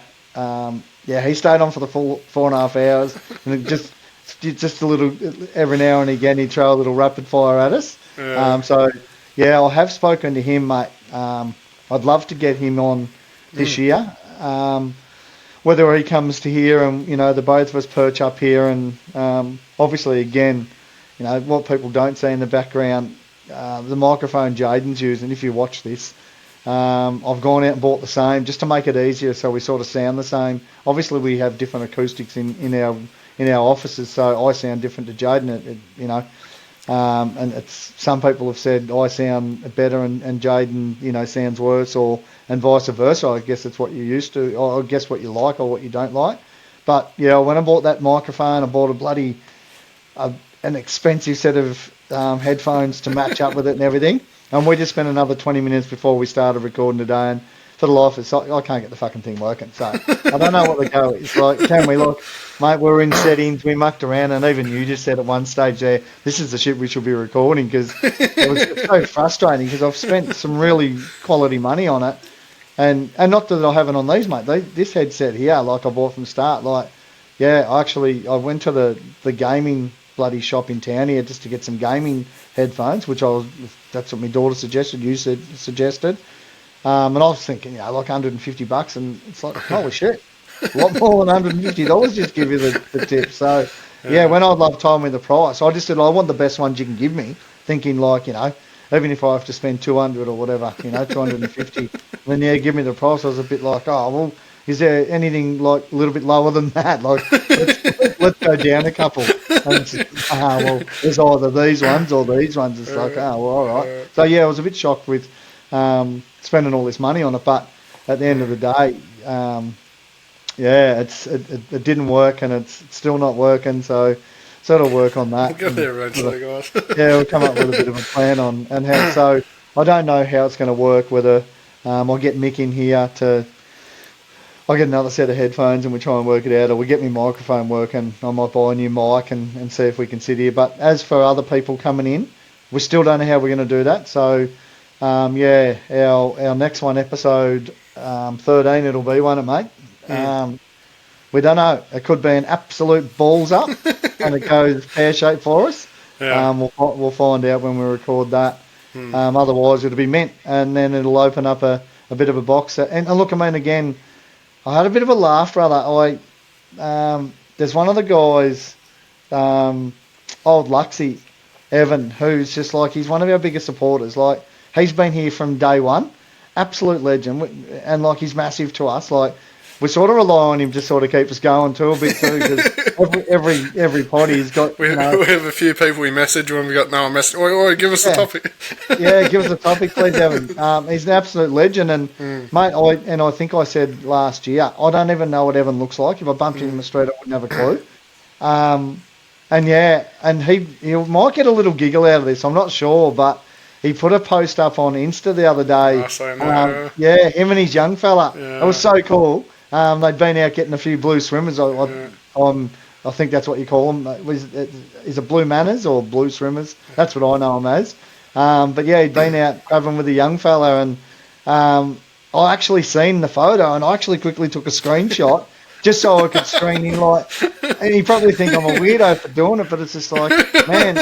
He stayed on for the full 4.5 hours, and it just a little, every now and again he'd throw a little rapid fire at us. I have spoken to him, mate. I'd love to get him on this year. Whether he comes to here and the both of us perch up here and obviously again what people don't see in the background, the microphone Jaden's using, if you watch this, I've gone out and bought the same just to make it easier, so we sort of sound the same. Obviously, we have different acoustics in our offices, so I sound different to Jaden. And it's some people have said I sound better and Jaden, sounds worse, and vice versa. I guess it's what you're used to, or I guess what you like or what you don't like. But when I bought that microphone, I bought an expensive set of headphones to match up with it and everything. And we just spent another 20 minutes before we started recording today, and for the life of us, I can't get the fucking thing working. So I don't know what the go is. Like, can we look, mate? We're in settings, we mucked around, and even you just said at one stage there, this is the shit we should be recording, because it was so frustrating, because I've spent some really quality money on it, and not that I haven't on these, mate. This headset here, like I bought from the start, I went to the gaming bloody shop in town here just to get some gaming headphones, that's what my daughter suggested, suggested. And I was thinking, like $150, and it's like, holy shit, a lot more than $150 just give you the tip. So, when I'd love told me the price, I just said, I want the best ones you can give me, thinking like, even if I have to spend 200 or whatever, 250, then give me the price. I was a bit like, oh, well, is there anything like a little bit lower than that? Like, let's go down a couple. And there's either these ones or these ones. It's like, well, all right. So, I was a bit shocked with spending all this money on it. But at the end of the day, it didn't work, and it's still not working. So it'll work on that. We'll get there eventually, guys. We'll come up with a bit of a plan on and how. So I don't know how it's going to work. Whether I'll get Mick in here I'll get another set of headphones and we try and work it out, or we get my microphone working. I might buy a new mic and see if we can sit here. But as for other people coming in, we still don't know how we're going to do that. So, our next one, episode 13, it'll be, won't it, mate? We don't know. It could be an absolute balls up and it goes pear-shaped for us. Yeah. We'll find out when we record that. Otherwise, it'll be mint, and then it'll open up a bit of a box. And look, I mean, again, I had a bit of a laugh, brother. There's one of the guys, old Luxie, Evan, who's just like, he's one of our biggest supporters. Like, he's been here from day one, absolute legend, and like, he's massive to us. Like, we sort of rely on him to sort of keep us going too a bit too, because every pod he's got. We have a few people we message when we got no message. Oi, give us a topic. Give us a topic, please, Evan. He's an absolute legend, and mate, I think I said last year, I don't even know what Evan looks like. If I bumped him in the street, I wouldn't have a clue. And he might get a little giggle out of this. I'm not sure, but he put a post up on Insta the other day. Him and his young fella. Yeah. It was so cool. They'd been out getting a few blue swimmers. I think that's what you call them. Is it blue manners or blue swimmers? That's what I know them as. But he'd been out grabbing with a young fella, and I actually seen the photo, and I actually quickly took a screenshot just so I could screen in, like, and you probably think I'm a weirdo for doing it, but it's just like, man,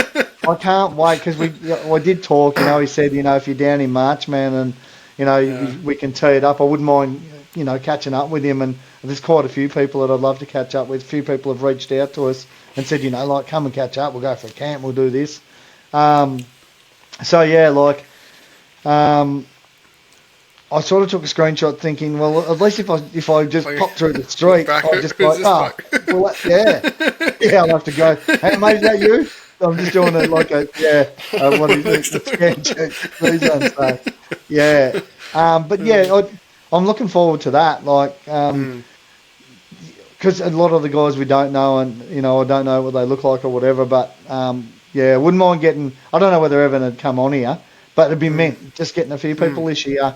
I can't wait, because I did talk, he said, if you're down in March, man, and, we can tee it up. I wouldn't mind, catching up with him, and there's quite a few people that I'd love to catch up with. A few people have reached out to us and said, come and catch up, we'll go for a camp, we'll do this. I sort of took a screenshot thinking, well, at least if I just pop through the street, I just go, I'll have to go, hey, mate, is that you? I'm just doing it like what do you think? Scan check, these ones, so, I'm looking forward to that, because a lot of the guys we don't know, and, I don't know what they look like or whatever, but, wouldn't mind getting, I don't know whether Evan had come on here, but it'd be meant just getting a few people this year,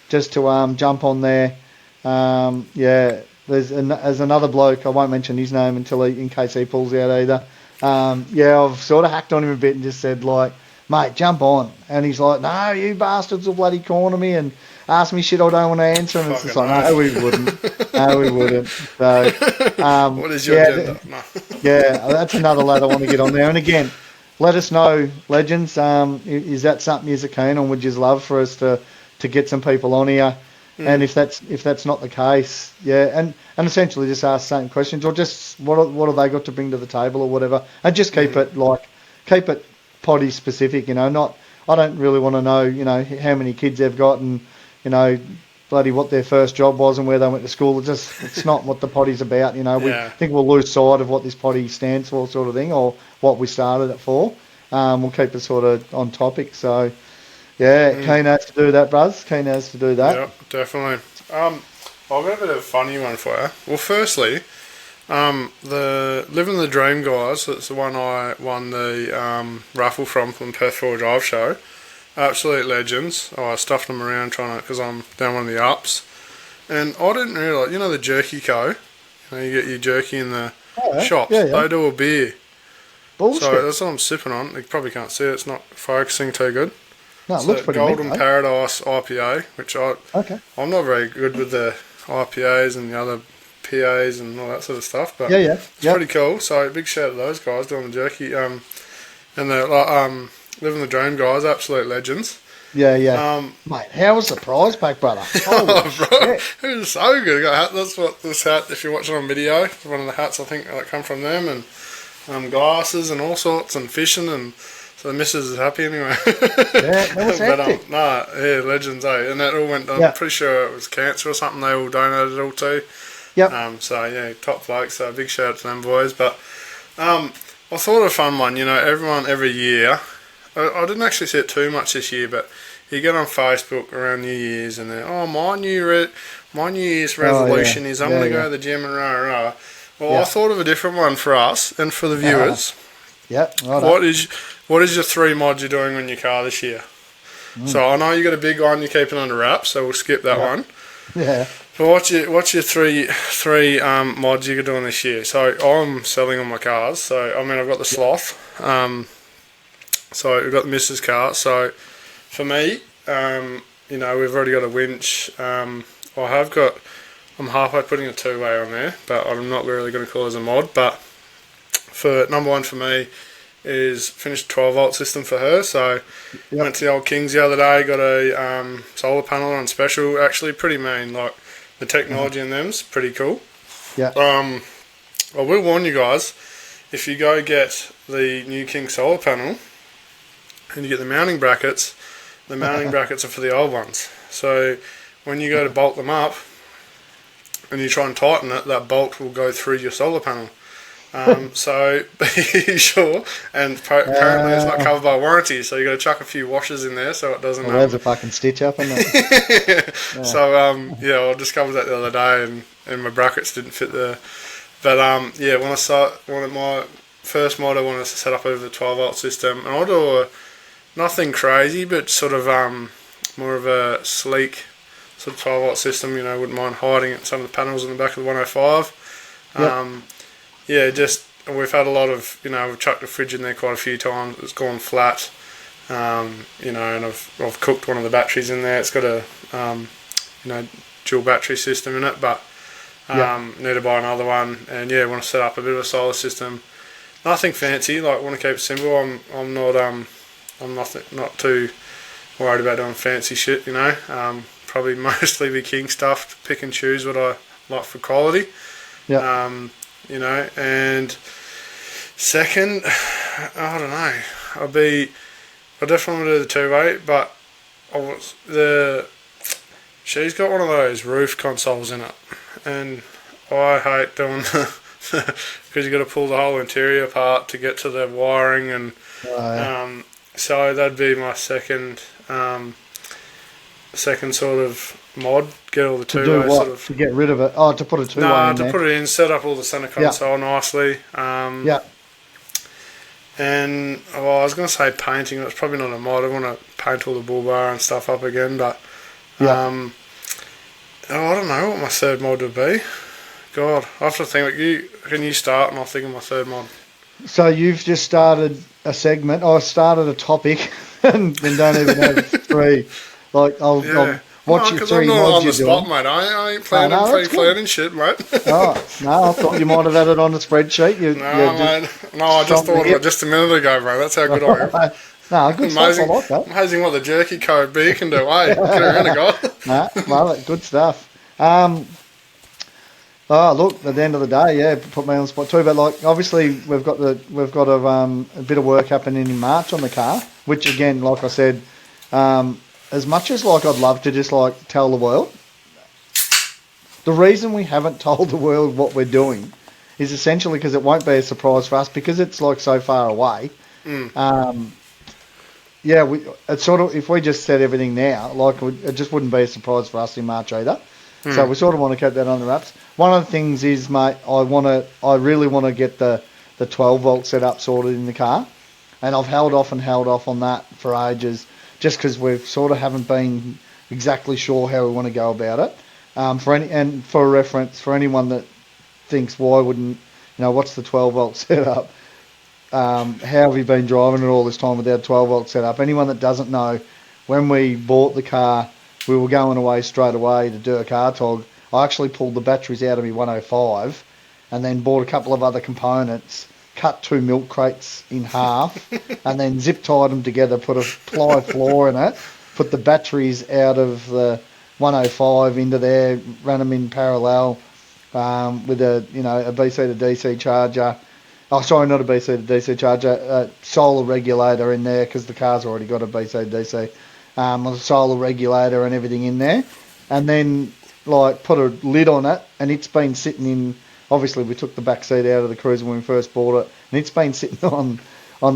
just to jump on there. There's another bloke, I won't mention his name in case he pulls out either. I've sort of hacked on him a bit and just said, like, mate, jump on. And he's like, no, you bastards will bloody corner me and ask me shit I don't want to answer. And it's just like, no, we wouldn't. No, we wouldn't. So, what is your agenda? That's another lad I want to get on there. And again, let us know, legends, is that something you're keen on? Would you love for us to get some people on here? And if that's not the case, and essentially just ask certain questions, or just what have they got to bring to the table or whatever, and just keep it like, keep it potty specific. Not. I don't really want to know, how many kids they've got and, bloody what their first job was and where they went to school. It's not what the potty's about. We think we'll lose sight of what this potty stands for, sort of thing, or what we started it for. We'll keep it sort of on topic. So, keen as to do that, Bruz. Keen as to do that. Yeah, definitely. I've got a bit of a funny one for you. Well, firstly, the Living the Dream guys, that's the one I won the raffle from Perth 4 Drive Show. Absolute legends. I stuffed them around because I'm down one of the ups. And I didn't realise, the Jerky Co. You get your jerky in the shops. Yeah. They do a beer. Bullshit. So that's what I'm sipping on. You probably can't see it. It's not focusing too good. No, it looks pretty Golden mint, Paradise IPA, which I'm not very good with the IPAs and the other PAs and all that sort of stuff, but it's pretty cool. So big shout out to those guys doing the jerky. And the Living the Dream guys, absolute legends. Yeah. Mate, how was the prize pack, brother? Bro, it was so good. I got a hat. That's what this hat, if you're watching on video, one of the hats I think that come from them, and glasses and all sorts and fishing, and so the missus is happy anyway. That was hectic. Legends, eh? And that all went, I'm pretty sure it was cancer or something they all donated it all to. Yep. So, top blokes, so big shout out to them boys. But I thought of a fun one, everyone every year, I didn't actually see it too much this year, but you get on Facebook around New Year's and they're, my New Year's resolution is I'm going to go to the gym and rah. Well, I thought of a different one for us and for the viewers. What is your 3 mods you're doing on your car this year? So I know you got a big one you're keeping under wraps, so we'll skip that one. Yeah. But what's your three mods you're doing this year? So I'm selling on my cars. So I've got the Sloth. So we've got the Mrs. car. So for me, we've already got a winch. I'm halfway putting a 2-way on there, but I'm not really going to call it as a mod. But for number one for me is finished 12-volt system for her. So went to the old Kings the other day, got a solar panel on special. Actually pretty mean, like the technology in them's pretty cool. Yeah. I will warn you guys, if you go get the new King solar panel and you get the mounting brackets are for the old ones. So when you go to bolt them up and you try and tighten it, that bolt will go through your solar panel. So be sure, and apparently it's not covered by warranty, so you got to chuck a few washers in there so it doesn't. Well, there's a fucking stitch up, isn't it? So I discovered that the other day, and my brackets didn't fit there. But when I start one of my first mod, I want to set up over the 12-volt system, and I'll do nothing crazy, but sort of more of a sleek sort of 12-volt system. Wouldn't mind hiding some of the panels in the back of the 105. We've had a lot of, we've chucked the fridge in there quite a few times. It's gone flat, and I've cooked one of the batteries in there. It's got a, dual battery system in it, but need to buy another one. And want to set up a bit of a solar system. Nothing fancy, want to keep it simple. I'm not too worried about doing fancy shit. Probably mostly be King stuff. Pick and choose what I like for quality. Yeah. And second, I don't know. I definitely want to do the 2-way, but she's got one of those roof consoles in it, and I hate doing because you got to pull the whole interior apart to get to the wiring, and so that'd be my second sort of mod. Get all the 2-way sort of to get rid of it. Oh, to put a 2-way in to there. Put it in, set up all the centre console nicely. And I was going to say painting. That's probably not a mod. I want to paint all the bull bar and stuff up again, but I don't know what my third mod would be. God, I have to think. Can you start, and I'll think of my third mod. So you've just started a segment. I started a topic, and don't even have 3. I'll watch your 3 mods you're doing. Mate. I ain't planning shit, mate. I thought you might have had it on a spreadsheet. I just thought of it just a minute ago, mate. That's how good I am. No, good amazing, stuff. I like that. Amazing what the jerky code B can do, eh? Get around a guy. Good stuff. Oh, look, at the end of the day, yeah, put me on the spot too. But like, obviously, we've got a bit of work happening in March on the car, which again, like I said, as much as like I'd love to just like tell the world, the reason we haven't told the world what we're doing is essentially because it won't be a surprise for us because it's like so far away. Yeah, it's sort of if we just said everything now, like it just wouldn't be a surprise for us in March either. So we sort of want to keep that on the wraps. One of the things is, mate, I really want to get the 12 volt setup sorted in the car, and I've held off on that for ages, just because we've sort of haven't been exactly sure how we want to go about it. For reference, for anyone that thinks why wouldn't what's the 12 volt setup? How have you been driving it all this time without 12 volt setup? Anyone that doesn't know, when we bought the car, we were going away straight away to do a car tog. I actually pulled the batteries out of my 105 and then bought a couple of other components, cut 2 milk crates in half, and then zip tied them together, put a ply floor in it, put the batteries out of the 105 into there, ran them in parallel with a BC to DC charger. Oh, sorry, not a BC to DC charger, a solar regulator in there because the car's already got a BC to DC. A solar regulator and everything in there, and then like put a lid on it, and it's been sitting in. Obviously, we took the back seat out of the Cruiser when we first bought it, and it's been sitting on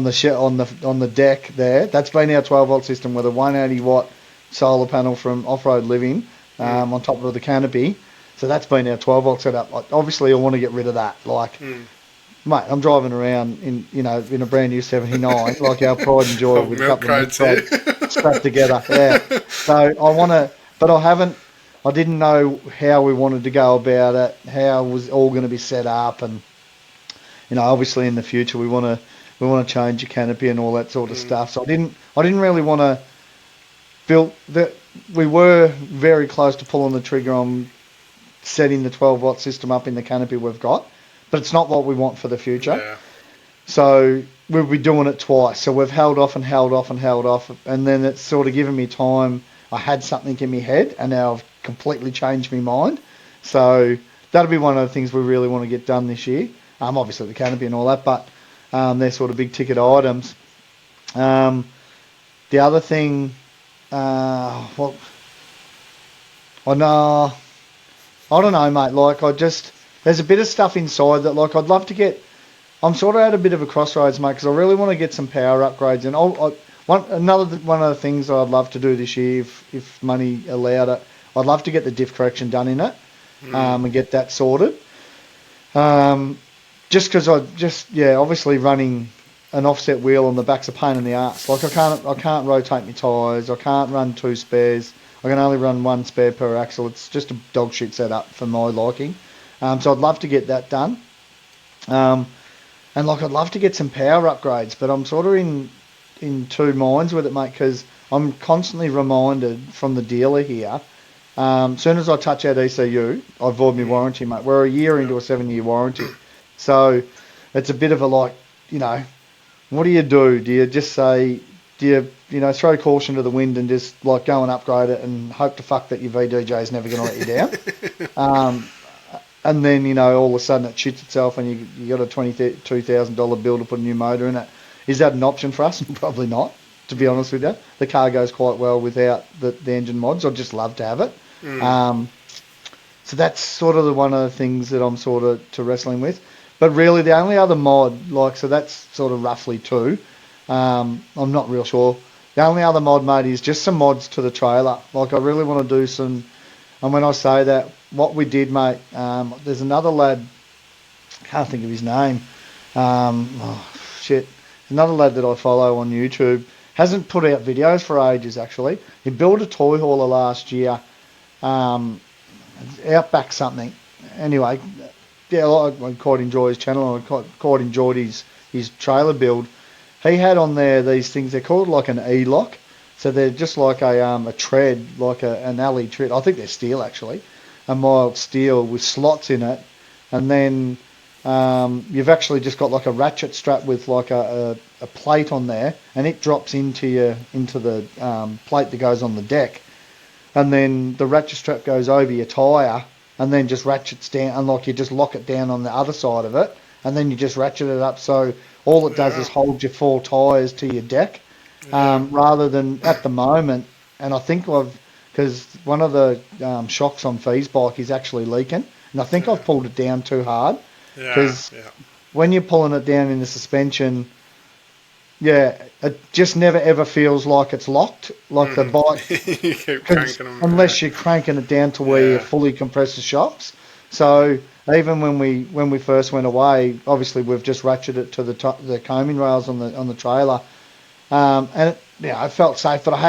the deck there. That's been our 12 volt system with a 180 watt solar panel from Off Road Living on top of the canopy. So that's been our 12 volt setup. Obviously, I want to get rid of that. Mate, I'm driving around in a brand new 79, like our pride and joy with a couple of milk strapped together. Yeah. So I want to, but I didn't know how we wanted to go about it, how it was all going to be set up, and obviously in the future we want to change the canopy and all that sort of stuff. So I didn't really want to build that. We were very close to pulling the trigger on setting the 12 watt system up in the canopy we've got. But it's not what we want for the future. Yeah. So we'll be doing it twice. So we've held off, and then it's sort of given me time. I had something in my head, and now I've completely changed my mind. So that'll be one of the things we really want to get done this year. Obviously the canopy and all that, but they're sort of big ticket items. The other thing, I don't know, mate. Like there's a bit of stuff inside that, like, I'd love to get. I'm sort of at a bit of a crossroads, mate, because I really want to get some power upgrades. And one of the things I'd love to do this year, if money allowed it, I'd love to get the diff correction done in it, and get that sorted. Just because obviously running an offset wheel on the back's a pain in the arse. Like I can't rotate my tyres. I can't run 2 spares. I can only run 1 spare per axle. It's just a dog shit setup for my liking. So I'd love to get that done. And like I'd love to get some power upgrades, but I'm sort of in two minds with it, mate, because I'm constantly reminded from the dealer here, as soon as I touch out ECU, I void my warranty, mate. We're a year into a 7-year warranty. So it's a bit of a what do you do? Do you just say, throw caution to the wind and just like go and upgrade it and hope to fuck that your VDJ is never going to let you down? And then, all of a sudden it shits itself and you got a $22,000 bill to put a new motor in it. Is that an option for us? Probably not, to be honest with you. The car goes quite well without the engine mods. I'd just love to have it. So that's sort of one of the things that I'm sort of wrestling with. But really the only other mod, so that's sort of roughly 2. I'm not real sure. The only other mod, mate, is just some mods to the trailer. Like I really want to do some. And when I say that, what we did, mate, there's another lad, can't think of his name. Another lad that I follow on YouTube, hasn't put out videos for ages, actually. He built a toy hauler last year, Outback something. Anyway, yeah, I quite enjoy his channel, and I quite enjoyed his trailer build. He had on there these things, they're called like an E-lock. So they're just like a tread, like an alley tread. I think they're steel, actually. A mild steel with slots in it. And then you've actually just got like a ratchet strap with like a plate on there. And it drops into the plate that goes on the deck. And then the ratchet strap goes over your tyre. and then just ratchets down, and like you just lock it down on the other side of it, and then you just ratchet it up. So all it does is hold your 4 tyres to your deck, rather than at the moment. And I think because one of the shocks on Fee's bike is actually leaking, and I think I've pulled it down too hard. Because when you're pulling it down in the suspension, it just never ever feels like it's locked, like the bike. You keep cranking them. Unless you're cranking it down to where you fully compress the shocks. So even when we first went away, obviously we've just ratcheted it to the coaming rails on the trailer, and I felt safe. But I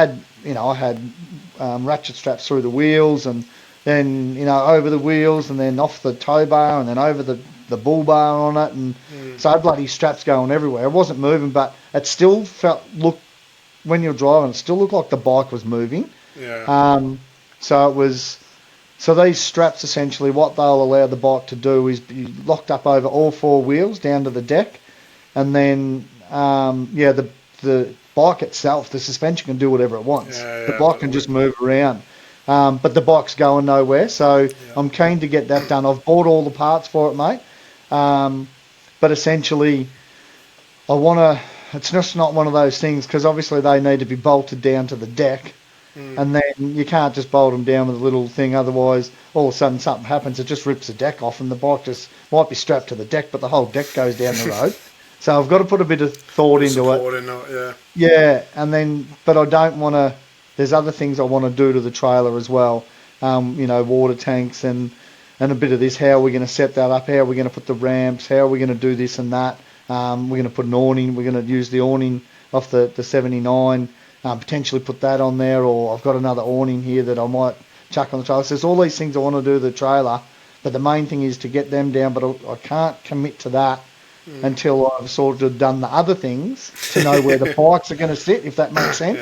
had ratchet straps through the wheels, and then over the wheels, and then off the tow bar, and then over the bull bar on it, and so I had bloody straps going everywhere. It wasn't moving, but it still when you're driving, it still looked like the bike was moving. So these straps, essentially what they'll allow the bike to do is be locked up over all 4 wheels down to the deck, and then the bike itself, the suspension can do whatever it wants. The bike can just move around. But the bike's going nowhere, so I'm keen to get that done. I've bought all the parts for it, mate. But essentially, it's just not one of those things, because obviously they need to be bolted down to the deck, and then you can't just bolt them down with a little thing, otherwise all of a sudden something happens, it just rips the deck off, and the bike just might be strapped to the deck, but the whole deck goes down the road. So I've got to put a bit of thought into it. But I don't want to. There's other things I want to do to the trailer as well. Water tanks and a bit of this. How are we going to set that up? How are we going to put the ramps? How are we going to do this and that? We're going to put an awning. We're going to use the awning off the 79. Potentially put that on there, or I've got another awning here that I might chuck on the trailer. So there's all these things I want to do to the trailer, but the main thing is to get them down. But I can't commit to that until I've sort of done the other things to know where the bikes are going to sit, if that makes sense.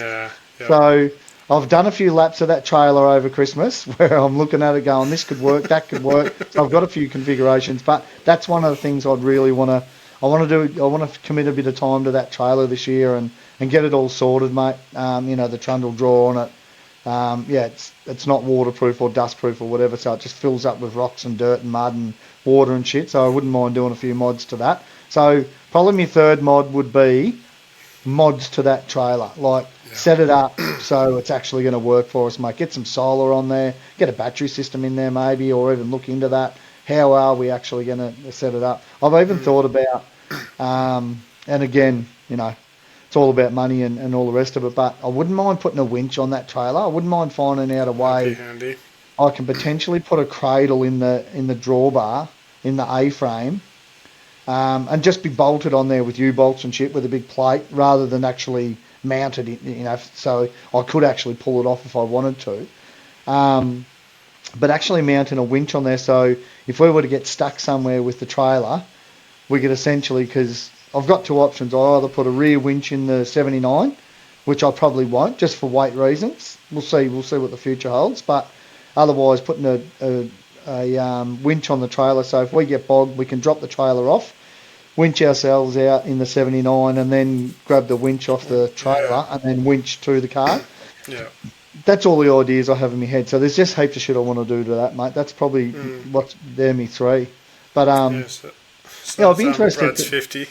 So I've done a few laps of that trailer over Christmas where I'm looking at it going, this could work, that could work. So I've got a few configurations, but that's one of the things I'd really want to. I want to commit a bit of time to that trailer this year and get it all sorted, mate. The trundle drawer on it. It's not waterproof or dustproof or whatever, so it just fills up with rocks and dirt and mud and water and shit. So I wouldn't mind doing a few mods to that. So probably my third mod would be mods to that trailer, set it up so it's actually going to work for us, mate. Get some solar on there, get a battery system in there maybe, or even look into that. How are we actually going to set it up? I've even thought about, and again, it's all about money and all the rest of it, but I wouldn't mind putting a winch on that trailer. I wouldn't mind finding out a way I can potentially put a cradle in the drawbar, in the A-frame, and just be bolted on there with U-bolts and shit with a big plate, rather than actually mounted, so I could actually pull it off if I wanted to. But actually mounting a winch on there, so if we were to get stuck somewhere with the trailer, we could essentially, because I've got 2 options. I'll either put a rear winch in the 79, which I probably won't, just for weight reasons. We'll see what the future holds, but otherwise putting a winch on the trailer, so if we get bogged, we can drop the trailer off, winch ourselves out in the 79, and then grab the winch off the trailer and then winch to the car. That's all the ideas I have in my head. So there's just heaps of shit I want to do to that, mate. That's probably they're me 3. But I'd be interested. Brad's 50.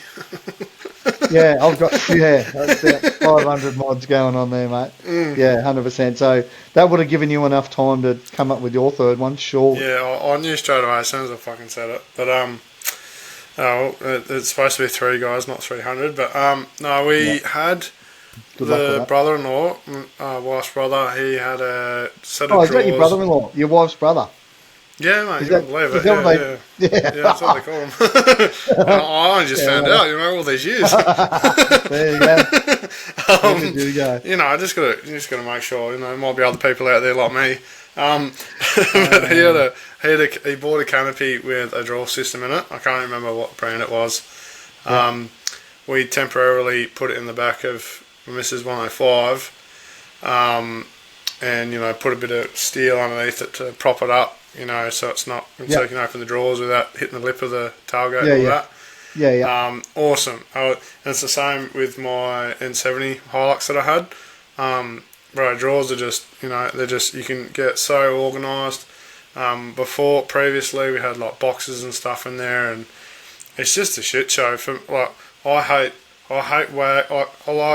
I've got that's about 500 mods going on there, mate. 100%. So that would have given you enough time to come up with your third one, sure. Yeah, I knew straight away as soon as I fucking said it. But it's supposed to be 3 guys, not 300. But we had. The brother-in-law, wife's brother, he had a set of drawers. Oh, is that your brother-in-law? Your wife's brother? Yeah, mate, you can't believe it. Yeah, that's what they call him. I only just found out, all these years. There you go. I just gotta make sure, there might be other people out there like me. But he bought a canopy with a drawer system in it. I can't remember what brand it was. We temporarily put it in the back of Mrs. 105, and put a bit of steel underneath it to prop it up, so it's not so you can open the drawers without hitting the lip of the tailgate and all that. Awesome. And it's the same with my N70 Hilux that I had. Drawers are just, they're just, you can get so organised. Previously, we had like boxes and stuff in there, and it's just a shit show. For like, I like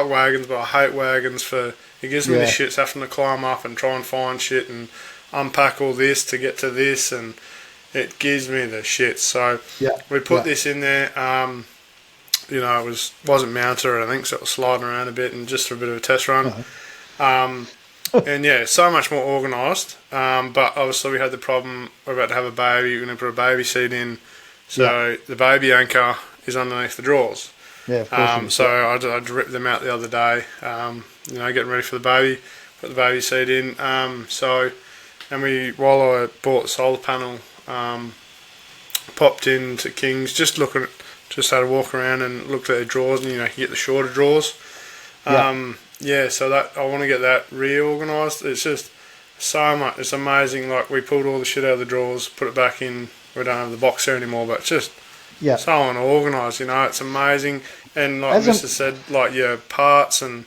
wagons, but I hate wagons for. It gives me the shits having to climb up and try and find shit and unpack all this to get to this, and it gives me the shit. So we put this in there. You know, it wasn't mounted or anything, so it was sliding around a bit and just for a bit of a test run. And yeah, so much more organised. But obviously we had the problem, we're about to have a baby, we're going to put a baby seat in. So the baby anchor is underneath the drawers. Yeah, of course. So I ripped them out the other day, you know, getting ready for the baby, put the baby seat in. While I bought the solar panel, popped into King's, just had a walk around and looked at their drawers, and you know, you get the shorter drawers. So that I want to get that reorganised. It's just so much. It's amazing. Like, we pulled all the shit out of the drawers, put it back in. We don't have the box there anymore, but it's just so unorganised. You know, it's amazing. And like Mr. said, like your parts, and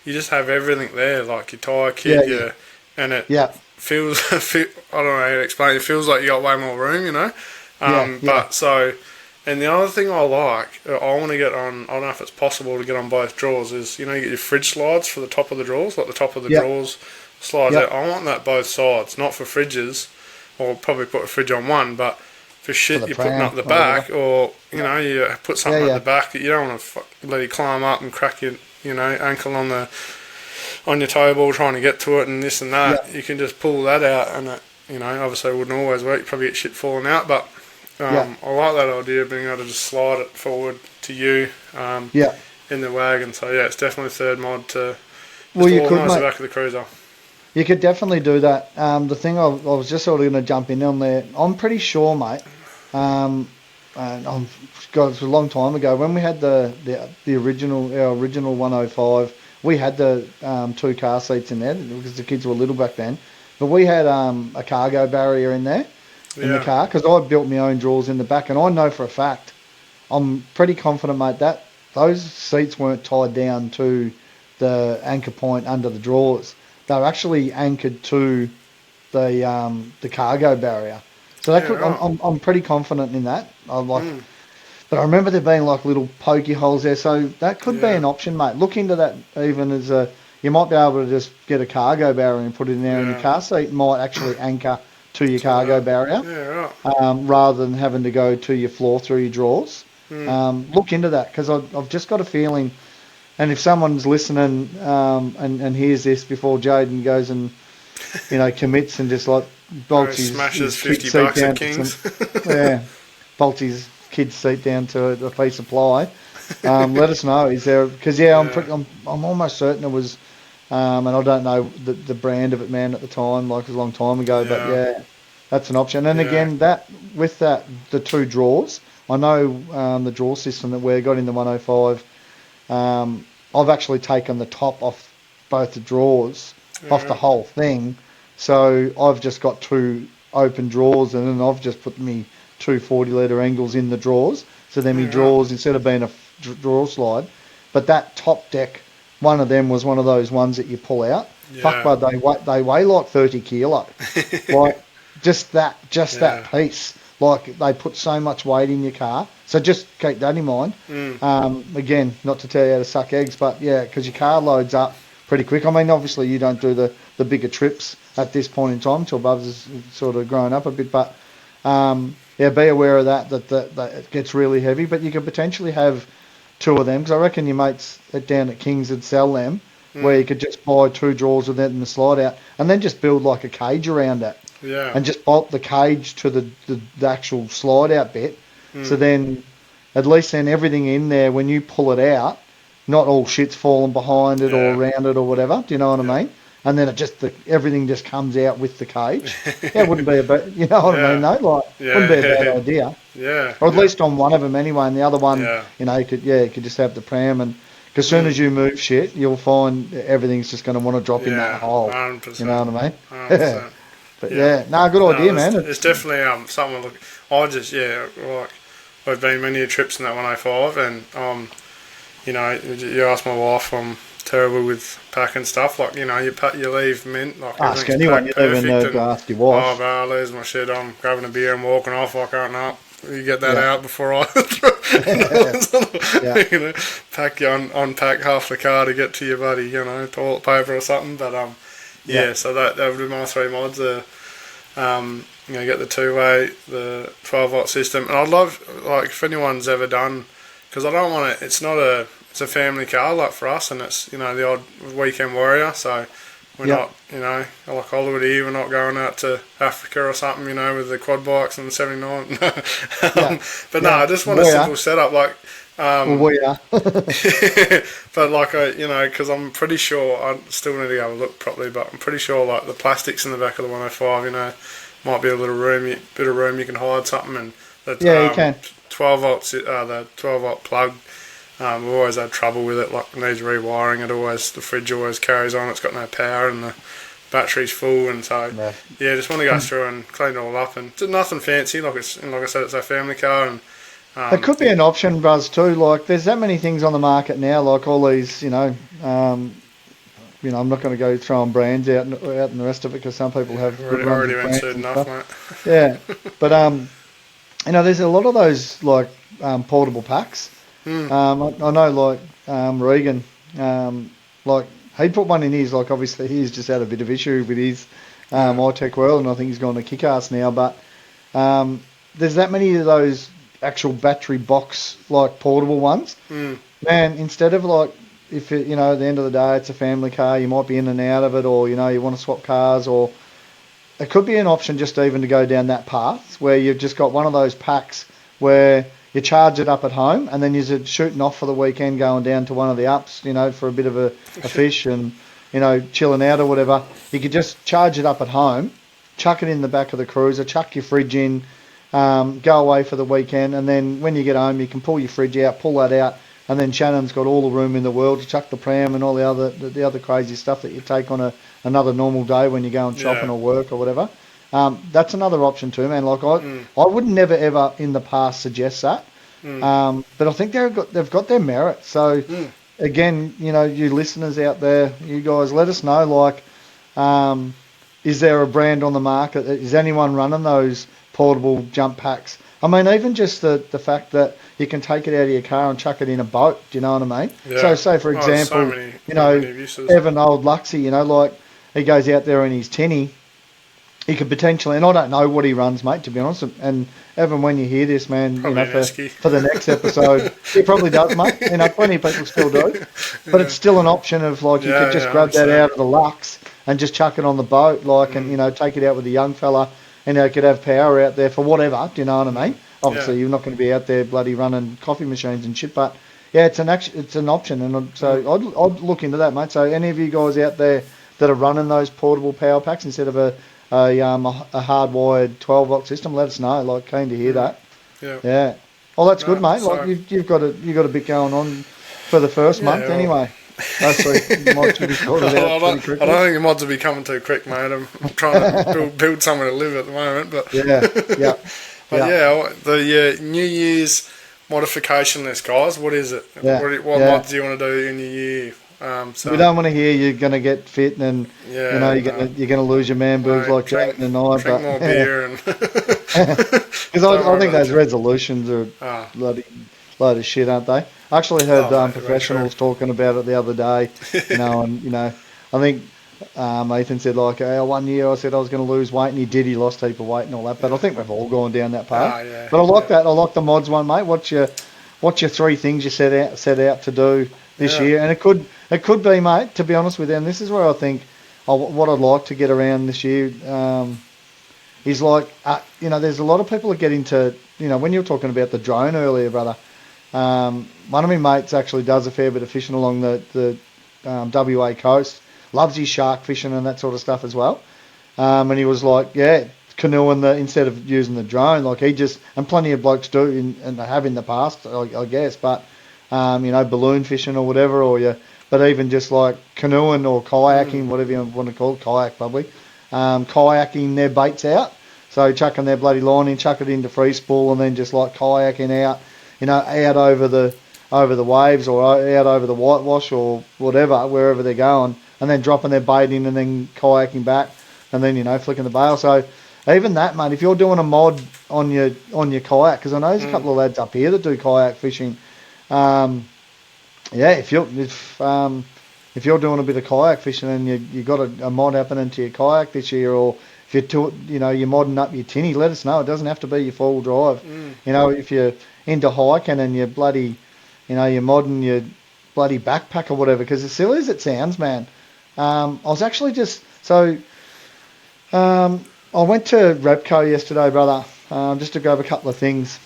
you just have everything there, like your tyre kit, and it feels. I don't know how to explain. It feels like you got way more room. You know, but so. And the other thing I like, I want to get on, I don't know if it's possible to get on both drawers, is, you know, you get your fridge slides for the top of the drawers, like the top of the drawers slides out. I want that both sides, not for fridges, or probably put a fridge on one, but for shit for you're putting up the back, or, you know, you put something at the back that you don't want to let you climb up and crack your, you know, ankle on your table trying to get to it and this and that. You can just pull that out, and it, you know, obviously it wouldn't always work. You probably get shit falling out, but I like that idea of being able to just slide it forward to you in the wagon. So yeah, it's definitely a third mod to organise the back of the cruiser. You could definitely do that. The thing I was just sort of going to jump in on there, I'm pretty sure, mate, and it was a long time ago, when we had our original 105, we had the 2 car seats in there because the kids were little back then, but we had a cargo barrier in there. In the car, because I built my own drawers in the back, and I know for a fact, I'm pretty confident, mate, that those seats weren't tied down to the anchor point under the drawers. They were actually anchored to the cargo barrier. So that I'm pretty confident in that. But I remember there being like little pokey holes there, so that could be an option, mate. Look into that. Even as you might be able to just get a cargo barrier and put it in there, and your car seat might actually anchor to your cargo barrier, rather than having to go to your floor through your drawers. Look into that, because I've just got a feeling, and if someone's listening and hears this before Jaden goes and, you know, commits and just like bolts his $50 seat down to bolts his kid's seat down to a piece of ply, let us know. Is there? Because I'm almost certain it was. And I don't know the brand of it, man, at the time, like it was a long time ago, but that's an option. And again, the 2 drawers, I know the drawer system that we got in the 105, I've actually taken the top off both the drawers, off the whole thing, so I've just got 2 open drawers, and then I've just put me 2 40-litre angles in the drawers, so then my drawers, instead of being a drawer slide, but that top deck, one of them was one of those ones that you pull out. Fuck, bud, they weigh like 30 kilo. Like, just that piece. Like, they put so much weight in your car. So just keep that in mind. Again, not to tell you how to suck eggs, but yeah, because your car loads up pretty quick. I mean, obviously you don't do the bigger trips at this point in time until Bubs is sort of grown up a bit, but be aware of that it gets really heavy. But you could potentially have 2 of them, because I reckon your mates down at King's would sell them, where you could just buy 2 drawers with that and the slide out, and then just build like a cage around it, and just bolt the cage to the actual slide out bit. So then, at least then everything in there, when you pull it out, not all shit's falling behind it or around it or whatever. Do you know what I mean? And then everything just comes out with the cage. That wouldn't be a bad, you know what I mean? No, like wouldn't be a bad idea. Or at least on one of them anyway, and the other one, you know, you could just have the pram, and because as soon as you move shit, you'll find everything's just going to want to drop in that hole. 100%. You know what I mean? 100%. But good idea, man. It's definitely something. Look, like we've been many trips in that 105, and you know, you ask my wife, terrible with packing stuff. Like, you know, you leave mint, like Ask everything's anyone. packed You don't even perfect. know to And, ask your wife. oh, bro, I lose my shit. I'm grabbing a beer and walking off like, oh, no. You get that Yeah. out before I Yeah. you know, unpack half the car to get to your buddy, you know, toilet paper or something. But Yeah. so that would be my three mods. You know, get the two-way, the 12-volt system, and I'd love, like, if anyone's ever done, because I don't want it. It's a family car, like for us, and it's, you know, the odd weekend warrior. So we're not, you know, like Hollywood here. We're not going out to Africa or something, you know, with the quad bikes and the 79. But no, I just want a simple setup, like. Well, we are. But like you know, because I'm pretty sure I still need to go look properly, but I'm pretty sure like the plastics in the back of the 105, you know, might be a little bit of room you can hide something, and the You can. 12 volts, the 12 volt plug. We've always had trouble with it. Like, it needs rewiring. The fridge always carries on. It's got no power, and the battery's full. And so just want to go through and clean it all up. And it's nothing fancy. Like I said, it's a family car, and it could be an option, Buzz, too. Like, there's that many things on the market now, like all these, you know, I'm not going to go throwing brands out and the rest of it because some people have good runs already of went brands soon and enough, stuff. mate. Yeah, but you know, there's a lot of those like portable packs. I know, like Regan, like he put one in his. Like, obviously, he's just had a bit of issue with his iTech World, and I think he's gone to Kick-Ass now. But there's that many of those actual battery box like portable ones. Man, instead of like, if it, you know, at the end of the day it's a family car, you might be in and out of it, or you know, you want to swap cars, or it could be an option just even to go down that path where you've just got one of those packs where you charge it up at home and then you're shooting off for the weekend, going down to one of the ups, you know, for a bit of a fish and, you know, chilling out or whatever. You could just charge it up at home, chuck it in the back of the cruiser, chuck your fridge in, go away for the weekend, and then when you get home you can pull your fridge out, pull that out, and then Shannon's got all the room in the world to chuck the pram and all the other crazy stuff that you take on another normal day when you're going shopping or work or whatever. That's another option too, man. Like I would never ever in the past suggest that, but I think they've got their merit. So again, you know, you listeners out there, you guys, let us know. Like, is there a brand on the market? Is anyone running those portable jump packs? I mean, even just the fact that you can take it out of your car and chuck it in a boat. Do you know what I mean? Yeah. So, say for example, you know, Evan Old Luxy, you know, like he goes out there in his tinny. He could potentially, and I don't know what he runs, mate, to be honest. And Evan, when you hear this, man, Probably, you know, for the next episode, he probably does, mate. You know, plenty of people still do. But it's still an option of, like, you could just grab that out of the Lux and just chuck it on the boat, like, and, you know, take it out with a young fella, and, you know, could have power out there for whatever, do you know what I mean? Obviously, you're not going to be out there bloody running coffee machines and shit, but, yeah, it's an option. And so I'd look into that, mate. So any of you guys out there that are running those portable power packs instead of a hardwired 12-volt system, let us know. Like, keen to hear that. Yeah. Well, that's good, mate. Like, you've got a bit going on for the first month anyway. The mods will be sorted out pretty quickly. I don't think the mods will be coming too quick, mate. I'm trying to build somewhere to live at the moment, but the New Year's modification list, guys. What is it? What mods do you want to do in your year? So we don't want to hear you're going to get fit and you know you're going to lose your man boobs like Jack and I. Drink more beer and because I think those resolutions are bloody load of shit, aren't they? I actually heard professionals talking about it the other day. You know, and you know, I think Ethan said like, hey, 1 year I said I was going to lose weight, and he did. He lost a heap of weight and all that. But I think we've all gone down that path. But I like that. I like the mods one, mate. What's your 3 things you set out to do this year? And it could be, mate, to be honest with you, and this is where I think what I'd like to get around this year is like, you know, there's a lot of people that get into, you know, when you were talking about the drone earlier, brother, one of my mates actually does a fair bit of fishing along the WA coast, loves his shark fishing and that sort of stuff as well. And he was like, canoeing instead of using the drone, like he just, and plenty of blokes do and have in the past, I guess, but, you know, balloon fishing or whatever, but even just like canoeing or kayaking, whatever you want to call it, kayak probably, kayaking their baits out. So chucking their bloody line in, chuck it into free spool and then just like kayaking out, you know, out over the over the waves or out over the whitewash or whatever, wherever they're going, and then dropping their bait in and then kayaking back and then, flicking the bail. So even that, mate, if you're doing a mod on your kayak, because I know there's a couple of lads up here that do kayak fishing, if you're doing a bit of kayak fishing and you got a mod happening to your kayak this year, or if you're you're modding up your tinny, let us know. It doesn't have to be your full drive. If you're into hiking and you're bloody, you're modding your bloody backpack or whatever. Because as silly as it sounds, man, I was actually I went to Repco yesterday, brother, just to grab a couple of things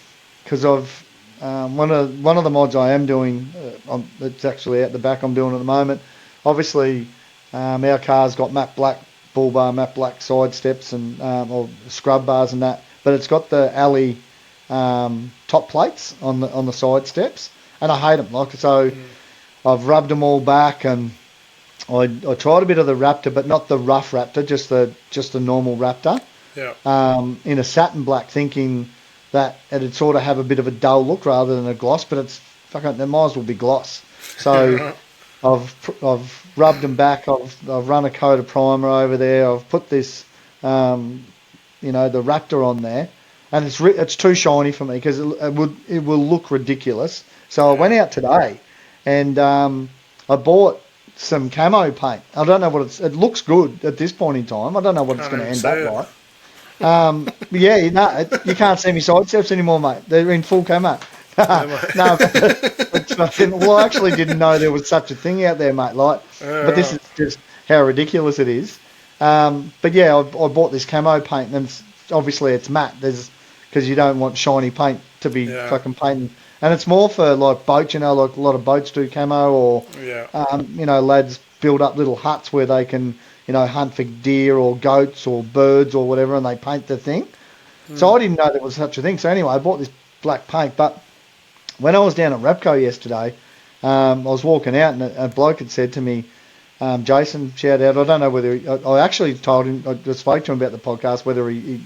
because of one of the mods I am doing. It's actually at the back. I'm doing at the moment. Obviously, our car's got matte black bull bar, matte black side steps and or scrub bars and that, but it's got the alley top plates on the side steps, and I hate them. I've rubbed them all back, and I tried a bit of the Raptor, but not the rough Raptor, just the normal Raptor. Yeah. In a satin black, thinking that it'd sort of have a bit of a dull look rather than a gloss, but it's fucking, it might as well be gloss. So I've rubbed them back. I've run a coat of primer over there. I've put this, the Raptor on there, and it's too shiny for me because it will look ridiculous. So I went out today, and I bought some camo paint. I don't know what it looks good at this point in time. I don't know what it's going to end up like. You can't see me side steps anymore, mate. They're in full camo. No, it's nothing. Well, I actually didn't know there was such a thing out there, mate. But this is just how ridiculous it is. I bought this camo paint, and obviously it's matte. Because you don't want shiny paint to be fucking painting, and it's more for like boats. Like a lot of boats do camo, or lads build up little huts where they can hunt for deer or goats or birds or whatever, and they paint the thing. So I didn't know there was such a thing. So anyway, I bought this black paint, but when I was down at Repco yesterday, I was walking out and a bloke had said to me, Jason, shout out, I don't know whether I actually told him, I just spoke to him about the podcast, whether he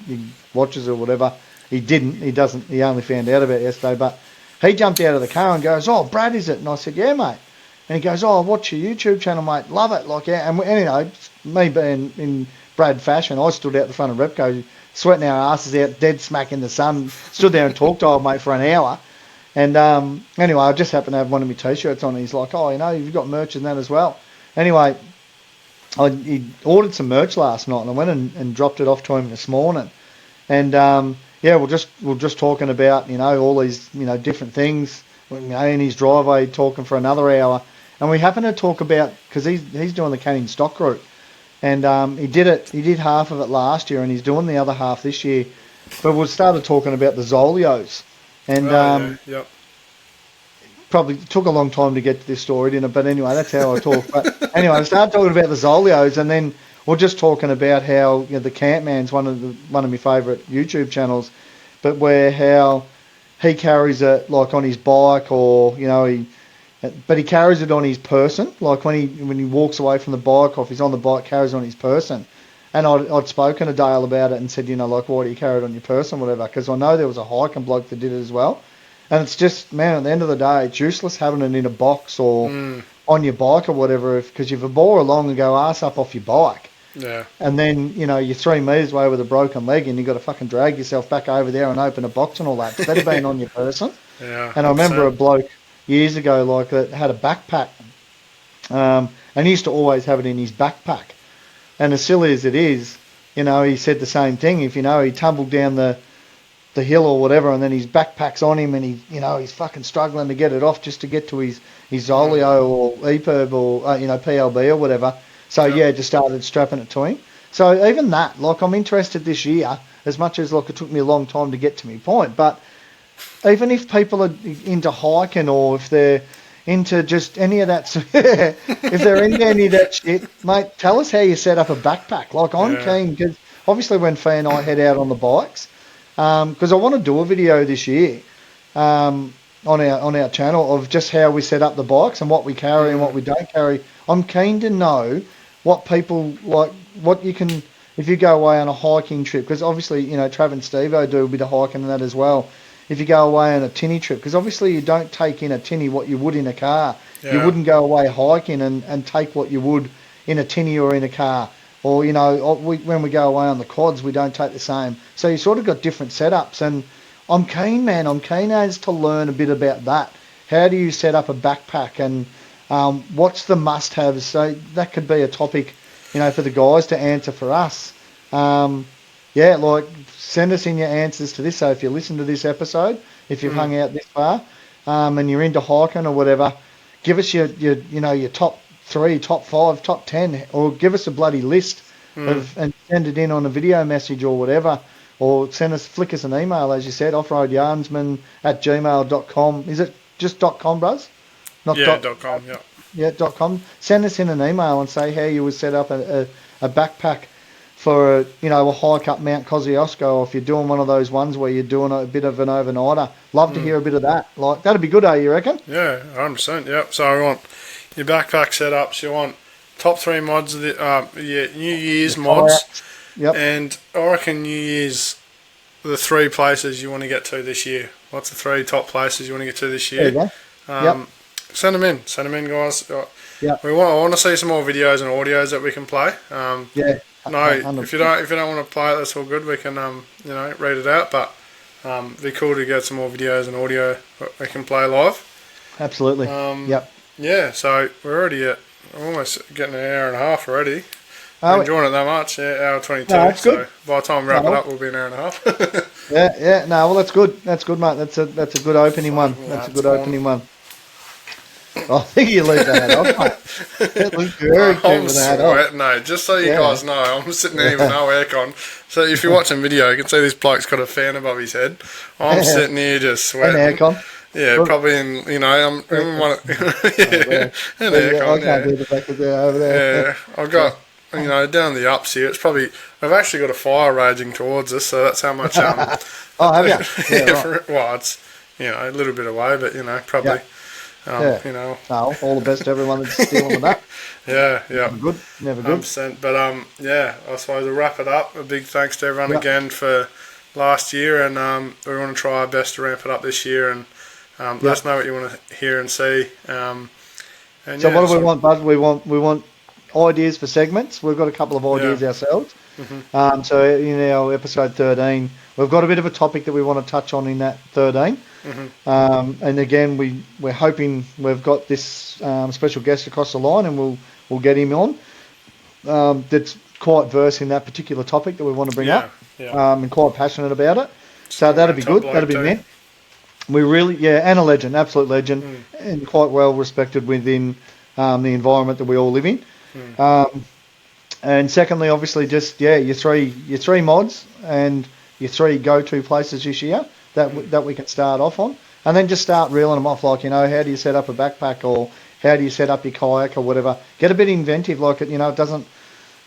watches or whatever. He didn't, he only found out about it yesterday, but he jumped out of the car and goes, "Oh, Brad, is it?" And I said, "Yeah, mate." And he goes, "Oh, I watch your YouTube channel, mate, love it." And me being in Brad fashion, I stood out the front of Repco, sweating our asses out, dead smack in the sun, stood there and talked to old mate for an hour. And anyway, I just happened to have one of my T-shirts on, and he's like, "Oh, you've got merch and that as well." Anyway, he ordered some merch last night, and I went and dropped it off to him this morning. And we're just talking about all these different things. In his driveway, talking for another hour, and we happened to talk about, because he's doing the canning stock route, and he did half of it last year, and he's doing the other half this year. But we started talking about the Zolios, and probably took a long time to get to this story, didn't it? But anyway, that's how I talk. But anyway, I started talking about the Zolios, and then we're just talking about how the Campman's one of my favourite YouTube channels, but how he carries it like on his bike, or but he carries it on his person. Like when he walks away from the bike, or if he's on the bike, carries it on his person. And I'd spoken to Dale about it and said, why do you carry it on your person, whatever? Because I know there was a hiking bloke that did it as well. And it's just, man, at the end of the day, it's useless having it in a box or on your bike or whatever, because if you bore along and go arse up off your bike, and then, you're 3 metres away with a broken leg and you've got to fucking drag yourself back over there and open a box and all that, instead of being on your person. Yeah, and I remember a bloke years ago, that had a backpack, and he used to always have it in his backpack. And as silly as it is, he said the same thing. If, he tumbled down the hill or whatever, and then his backpack's on him, and he's fucking struggling to get it off just to get to his Zolio or EPIRB or PLB or whatever. So just started strapping it to him. So even that, I'm interested this year, as much as it took me a long time to get to my point. But even if people are into hiking, or if they're into just any of that, if they're into any of that shit, mate, tell us how you set up a backpack. I'm keen, because obviously when Fee and I head out on the bikes, because I want to do a video this year on our channel of just how we set up the bikes and what we carry and what we don't carry. I'm keen to know what people like, what you can, if you go away on a hiking trip, because obviously Trav and Steve-O do a bit of hiking and that as well. if you go away on a tinny trip, because obviously you don't take in a tinny what you would in a car. Yeah. You wouldn't go away hiking and take what you would in a tinny or in a car. Or, when we go away on the quads, we don't take the same. So you sort of got different setups. And I'm keen, man. I'm keen as to learn a bit about that. How do you set up a backpack, and what's the must-haves? So that could be a topic, for the guys to answer for us. Send us in your answers to this. So if you listen to this episode, if you've hung out this far, and you're into hiking or whatever, give us your top 3, top 5, top 10, or give us a bloody list and send it in on a video message or whatever, or flick us an email, as you said, offroadyarnsman@gmail.com. Is it just .com, bros? Not .com, yeah. Yeah, .com. Send us in an email and say how you would set up a backpack for a hike up Mount Kosciuszko, or if you're doing one of those ones where you're doing a bit of an overnighter. Love to hear a bit of that. Like, that'd be good, you reckon? Yeah, 100%. Yep. So I want your backpack setups. You want top 3 mods of the New Year's mods. Yep. And I reckon New Year's, the 3 places you want to get to this year. What's the 3 top places you want to get to this year? There you go. Send them in, guys. Yeah. I want to see some more videos and audios that we can play. Yeah. No, if you don't want to play it, that's all good. We can read it out, but it'd be cool to get some more videos and audio that we can play live. Absolutely. Yep. Yeah, so we're almost getting an hour and a half already. We're enjoying it that much. Yeah, hour 22. No, that's good. So by the time we wrap it up, we'll be an hour and a half. Yeah. No, well, that's good. That's good, mate. That's a good opening one. That's a good opening one. I think you leave that hat off, mate. It looks very cute with the hat off. No, just so you guys know, I'm sitting there with no aircon. So if you're watching video, you can see this bloke's got a fan above his head. I'm sitting here just sweating. And aircon. Yeah, probably I'm in one. And aircon. I can't do the back of there over there. Yeah, I've got down the ups here. It's probably I've actually got a fire raging towards us, so that's how much. Oh, have you? Yeah, right. Well, it's a little bit away, but probably. Yeah. No, all the best to everyone that's dealing with that. Yeah. Never good. 100%. But I suppose to wrap it up, a big thanks to everyone again for last year, and we want to try our best to ramp it up this year, and let us know what you want to hear and see. So what do we want, Buzz? We want ideas for segments. We've got a couple of ideas ourselves. Mm-hmm. So in our episode 13, we've got a bit of a topic that we want to touch on in that 13. Mm-hmm. And again, we're hoping we've got this special guest across the line, and we'll get him on. That's quite versed in that particular topic that we want to bring up. Yeah. And quite passionate about it. So that'll be good. That'll be meant. We really, and a legend, absolute legend, and quite well respected within the environment that we all live in. And secondly, obviously, just your three mods and your 3 go-to places this year that we can start off on, and then just start reeling them off. Like, how do you set up a backpack, or how do you set up your kayak or whatever? Get a bit inventive. Like, it doesn't.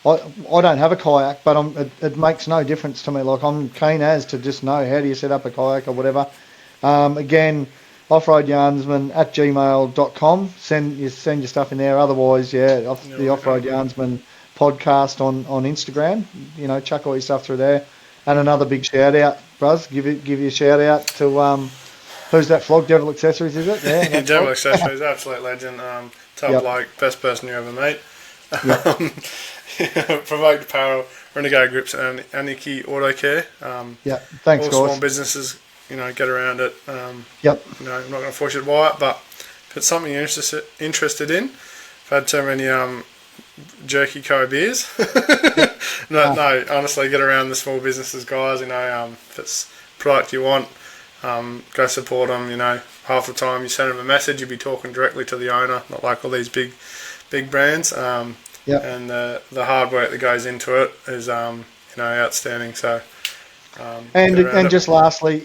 I don't have a kayak, but it makes no difference to me. Like, I'm keen as to just know how do you set up a kayak or whatever. Again, offroadyarnsman@gmail.com. Send your stuff in there. Otherwise, the Offroad Yarnsman podcast on Instagram. Chuck all your stuff through there. And another big shout out, Bruz. Give you a shout out to who's that flog? Devil Accessories, is it? Yeah, Devil Accessories, absolute legend. Top bloke, best person you ever meet. Provoked Apparel, Renegade Grips, and Aniki Auto Care. Thanks, all guys. Small businesses, get around it. I'm not going to force you to buy it, but if it's something you're interested in, I've had so many Jerky Co beers. No, honestly, get around the small businesses, guys. If it's a product you want, go support them. Half the time you send them a message, you'll be talking directly to the owner, not like all these big brands. And the hard work that goes into it is outstanding. So and just lastly,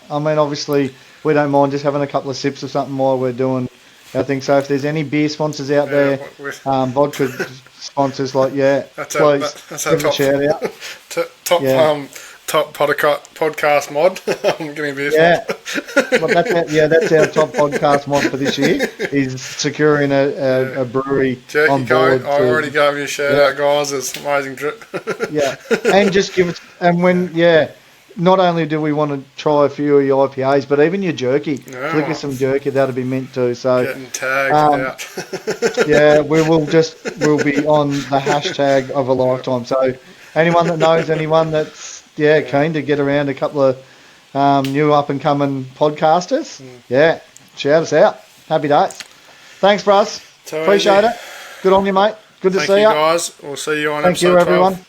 obviously we don't mind just having a couple of sips of something while we're doing our thing. So if there's any beer sponsors out there, vodka sponsors, please that's our give a shout out. Top podcast mod. I'm getting a beer sponsor. Well, that's our top podcast mod for this year. Is securing a brewery Jerky on board. I already gave you a shout out, guys. It's an amazing drip. And just give it. And when not only do we want to try a few of your IPAs, but even your jerky. Yeah, Flick us some jerky, that'd be mint too. So getting tagged out. yeah, we'll be on the hashtag of a lifetime. So anyone that knows anyone that's keen to get around a couple of new up and coming podcasters, shout us out. Happy days. Thanks, Bruce. Appreciate it. Good on you, mate. Good to see you. Thank you, guys. We'll see you on Thank episode you, everyone. 12.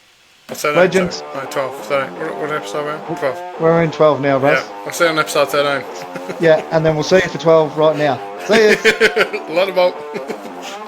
What's that? Legends. No, 12. So, what episode are we on? 12. We're in 12 now, Bruce. Yeah, I'll see you on episode 13. Yeah, and then we'll see you for 12 right now. See you. A lot of bolt.